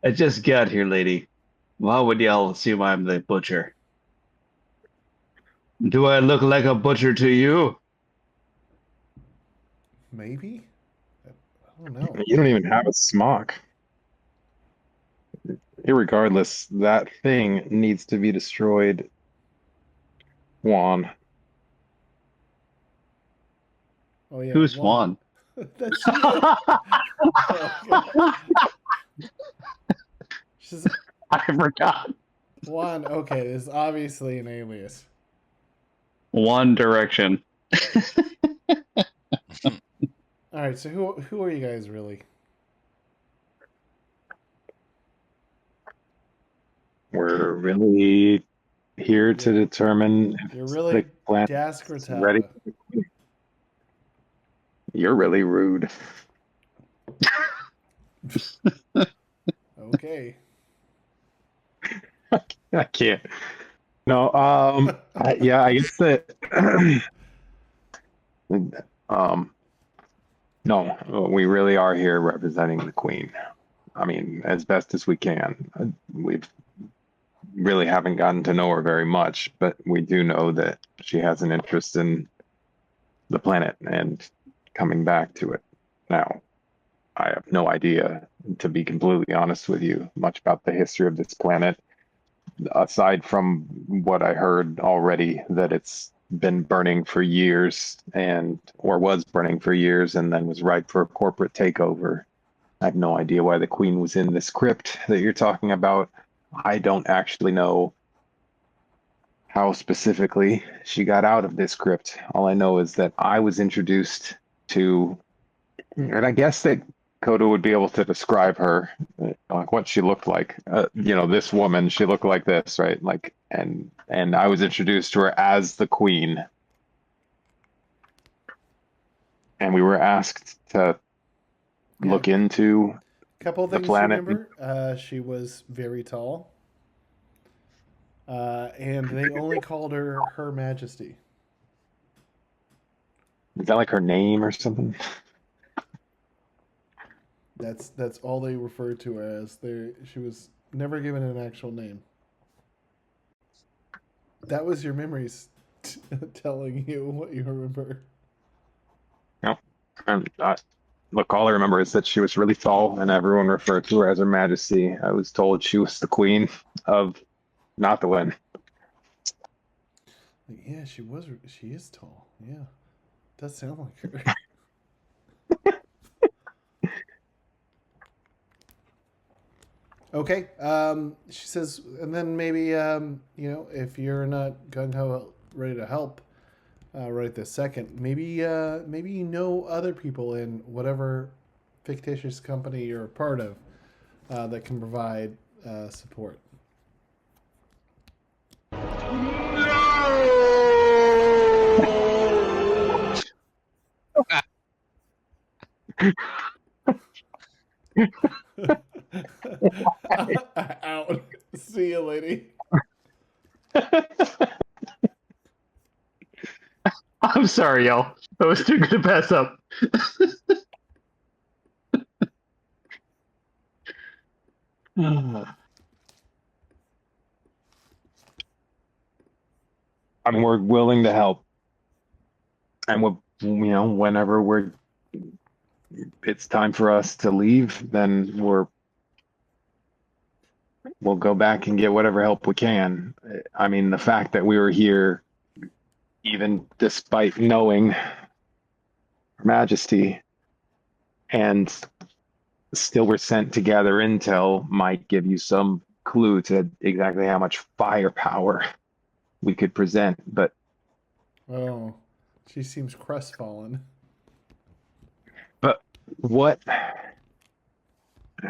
I just got here, lady. Why would y'all assume I'm the butcher? Do I look like a butcher to you? Maybe. I don't know. You don't even have a smock. Irregardless, that thing needs to be destroyed. Juan. Oh yeah. Who's Juan? That's you. Oh, God. She's I forgot. Juan. Okay, this is obviously an alias. One Direction. All right. So who are you guys really? We're really here to determine You're if really the plan Das is ready. Gratava. You're really rude. Okay. I can't. No, yeah, I guess that no, we really are here representing the Queen. I mean, as best as we can. We've really haven't gotten to know her very much, but we do know that she has an interest in the planet and coming back to it. Now, I have no idea, to be completely honest with you, much about the history of this planet, aside from what I heard already, that it's been burning for years or was burning for years and then was ripe for a corporate takeover. I have no idea why the Queen was in this crypt that you're talking about. I don't actually know how specifically she got out of this crypt. All I know is that I was introduced to, and I guess that Koda would be able to describe her, like what she looked like. This woman, she looked like this, right? Like, and I was introduced to her as the Queen, and we were asked to look into Couple of the things to planet. remember. She was very tall. And they only called her Her Majesty. Is that like her name or something? That's all they referred to her as. She was never given an actual name. That was your memories telling you what you remember. No. And look, all I remember is that she was really tall, and everyone referred to her as Her Majesty. I was told she was the Queen of Nothoiin. Yeah, she was. She is tall. Yeah, does sound like her. Okay. She says, and then maybe if you're not gung ho ready to help right this second, maybe you know other people in whatever fictitious company you're a part of that can provide support. Out. See you, lady. I'm sorry, y'all. That was too good to pass up. I mean, we're willing to help, and whenever it's time for us to leave, then we'll go back and get whatever help we can. I mean, the fact that we were here, even despite knowing Her Majesty, and still were sent to gather intel, might give you some clue to exactly how much firepower we could present. But Oh, she seems crestfallen. what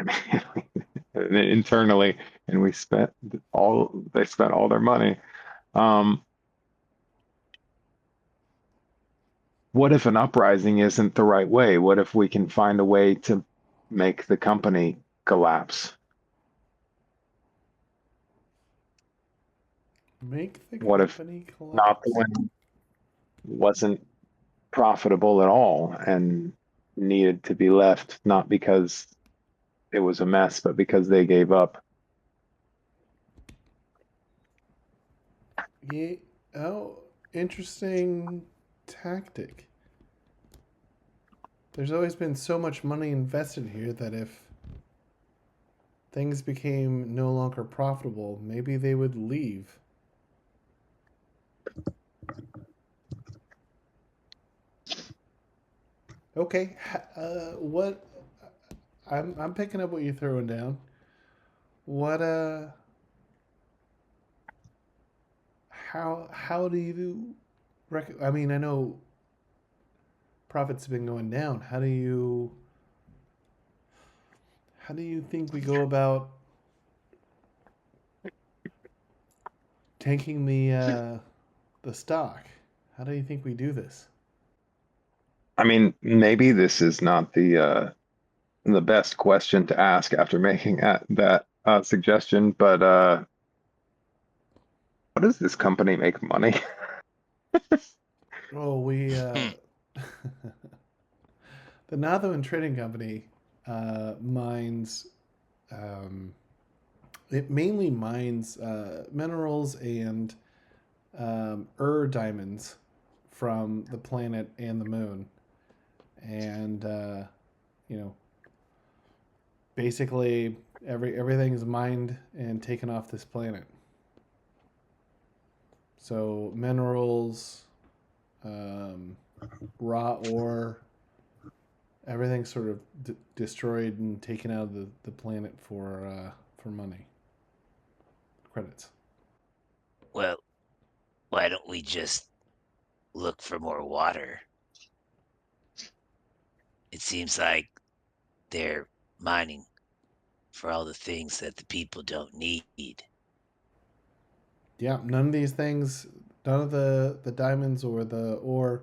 I mean, internally, and they spent all their money. What if an uprising isn't the right way? What if we can find a way to make the company collapse? Make the What if company not collapse. the one wasn't profitable at all and needed to be left, not because it was a mess, but because they gave up? Yeah. Oh, interesting tactic. There's always been so much money invested here that if things became no longer profitable, maybe they would leave. Okay, what? I'm picking up what you're throwing down. What? How do you? I mean, I know profits have been going down. How do you think we go about taking the stock? How do you think we do this? I mean, maybe this is not the best question to ask after making that suggestion, but how does this company make money? Oh, we the Nothoiin Trading Company mines. Um, it mainly mines minerals and diamonds from the planet and the moon, and you know, basically everything's mined and taken off this planet. So minerals, um, raw ore, everything's sort of destroyed and taken out of the planet for money credits. Well, why don't we just look for more water? It seems like they're mining for all the things that the people don't need. Yeah, none of these things, none of the diamonds or the ore,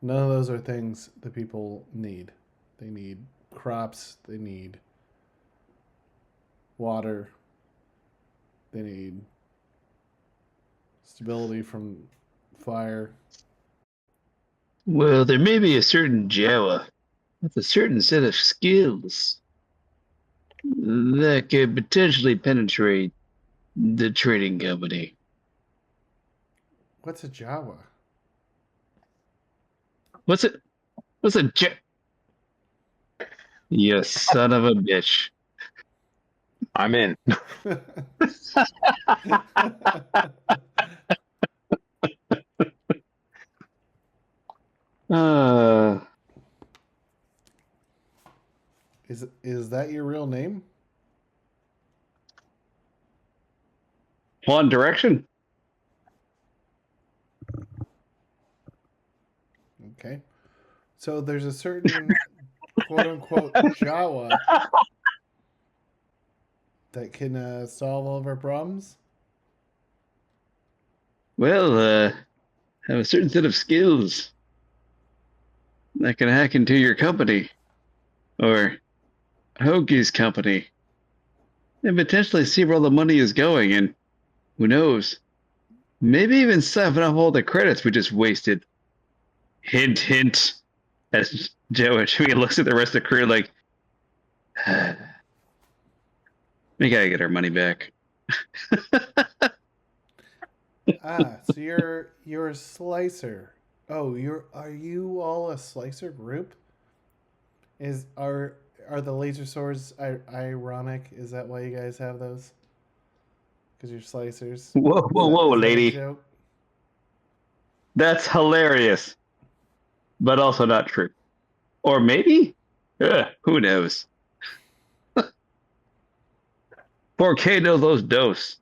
none of those are things the people need. They need crops. They need water. They need stability from fire. Well, there may be a certain Jawa with a certain set of skills that could potentially penetrate the trading company. What's a Jawa? What's it? What's a J? You son of a bitch. I'm in. Uh, Is that your real name? One Direction? Okay. So there's a certain quote unquote Jawa that can solve all of our problems. Well, have a certain set of skills that can hack into your company or Hoagie's company and potentially see where all the money is going. And who knows? Maybe even siphon off all the credits we just wasted. Hint, hint. As Joe looks at the rest of the crew like, we gotta get our money back. So you're a slicer. Oh, are you all a slicer group? Is are the laser swords ironic? Is that why you guys have those? Because you're slicers. Whoa, whoa, whoa, Is that a lady. joke? That's hilarious, but also not true. Or maybe? Who knows? ¿Por qué no los dos?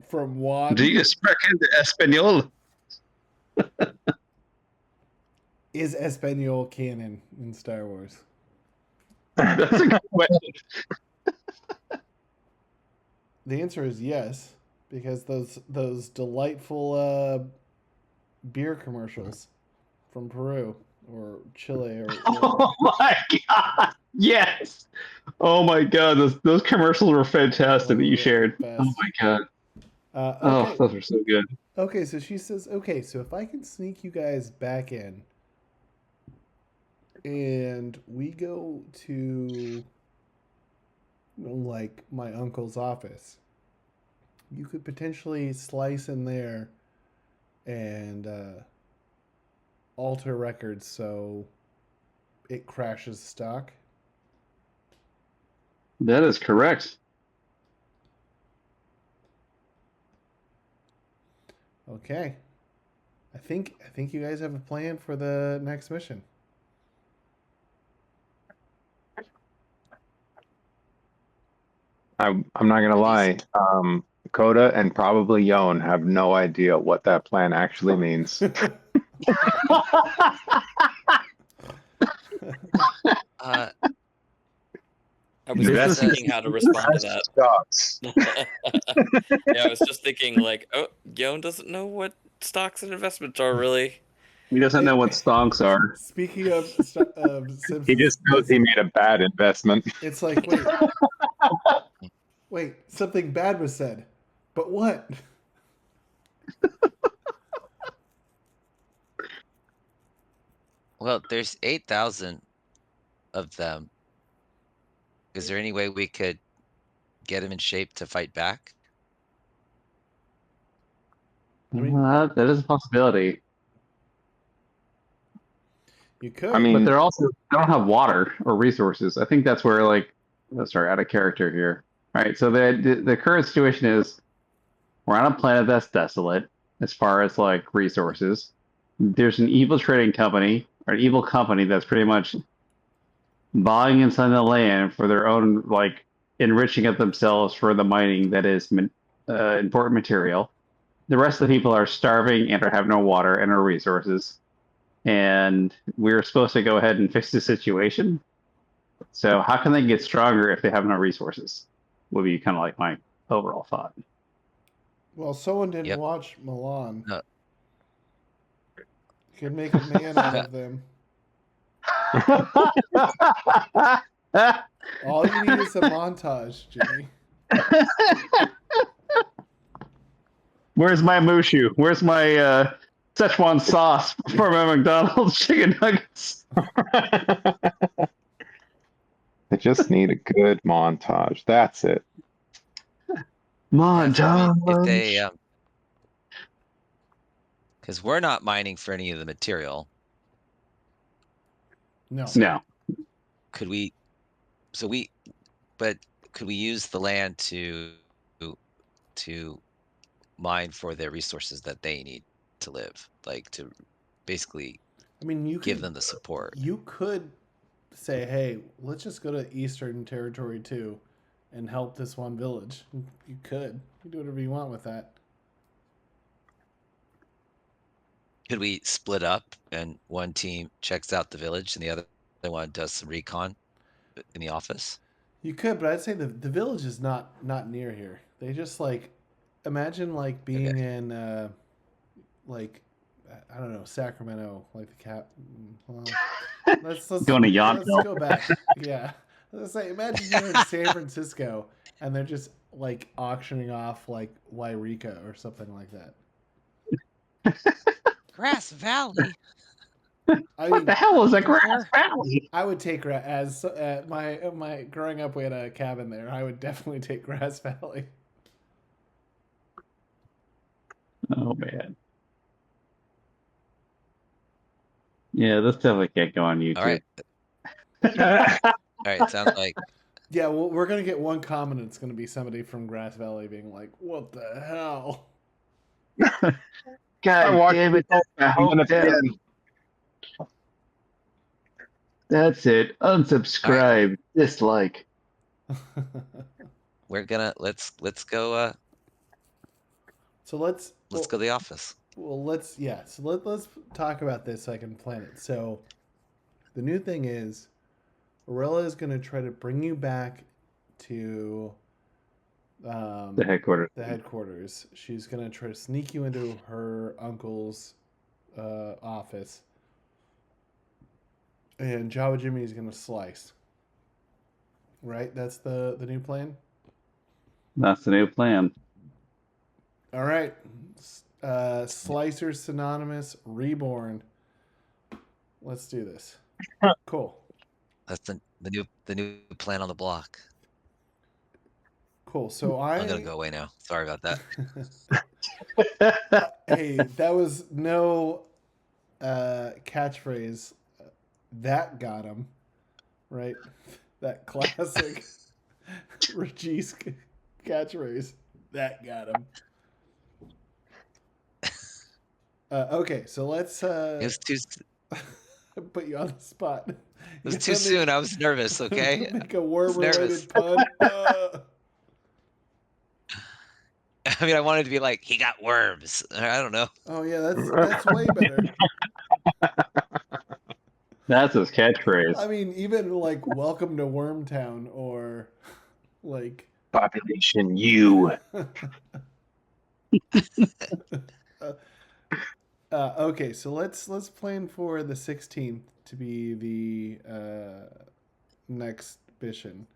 From what? Do you speak in Espanol? Is Espanol canon in Star Wars? That's a good question. The answer is yes, because those delightful beer commercials from Peru or Chile or wherever. Oh my god! Yes. Oh my god! Those commercials were fantastic that you shared. Oh Best. my god! Okay. Oh, those are so good. Okay, so she says, okay, so if I can sneak you guys back in and we go to like my uncle's office, you could potentially slice in there and alter records so it crashes stock. That is correct. Okay. I think you guys have a plan for the next mission. I'm not gonna lie. Koda and probably Yone have no idea what that plan actually means. Uh, I was This just is thinking how to respond to that. Stocks. Yeah, I was just thinking like, oh, Yone doesn't know what stocks and investments are really. He doesn't know what stonks are. Speaking of Simpsons, He just knows he made a bad investment. it's like, wait, something bad was said, but what? well, there's 8,000 of them. Is there any way we could get them in shape to fight back? I mean, That is a possibility. you could. I mean, But they don't have water or resources. I think that's where like, sorry, out of character here. All right, so the current situation is we're on a planet that's desolate as far as like resources. There's an evil trading company or an evil company that's pretty much buying inside the land for their own like enriching of themselves for the mining that is important material. The rest of the people are starving and have no water and no resources. And we're supposed to go ahead and fix the situation. So how can they get stronger if they have no resources? Would be kind of like my overall thought. Well, someone didn't Yep. watch Milan. No. Could make a man out of them. All you need is a montage, Jimmy. Where's my mushu? Where's my Szechuan sauce for my McDonald's chicken nuggets? they just need a good montage. That's it. Yeah, so I mean, if Montage. they, because we're not mining for any of the material, No. No. could we? But could we use the land to mine for their resources that they need to live, like to basically I mean, you give could, them the support? You could say, hey, let's just go to Eastern Territory too and help this one village. You could. You do whatever you want with that. Could we split up and one team checks out the village and the other one does some recon in the office? You could, but I'd say the village is not near here. They just like imagine like being in like I don't know, Sacramento, like the cap. Well, let's Going to Yountville. let's go back. Yeah, let's say imagine you're in San Francisco and they're just like auctioning off like Wairika or something like that. Grass Valley. I What mean, the hell is a Grass Valley? I would take as my growing up. We had a cabin there. I would definitely take Grass Valley. Oh man. Yeah, this definitely can't go on YouTube. All right. All right. Sounds like Yeah, well, we're gonna get one comment. It's gonna be somebody from Grass Valley being like, "What the hell?" God damn it, that's my hometown. That's it. Unsubscribe. Dislike. we're gonna let's go So let's go to the office. Well, let's talk about this so I can plan it. So the new thing is Arella is going to try to bring you back to The headquarters. the headquarters. She's going to try to sneak you into her uncle's office. And Jawa Jimmy is going to slice. Right? That's the new plan? That's the new plan. All right. Slicer Synonymous Reborn. Let's do this. Cool. That's the new plan on the block. Cool. So I'm gonna go away now. Sorry about that. Hey, that was no catchphrase. That got him. Right? That classic Ragissk catchphrase. That got him. Okay, so let's It was too put you on the spot. it was too soon. I was nervous. Okay. Make a worm-related nervous. pun. I mean, I wanted to be like, he got worms. I don't know. Oh yeah, that's way better. That's his catchphrase. I mean, even like "Welcome to Wormtown" or like Population U. Okay, so let's plan for the 16th to be the next mission.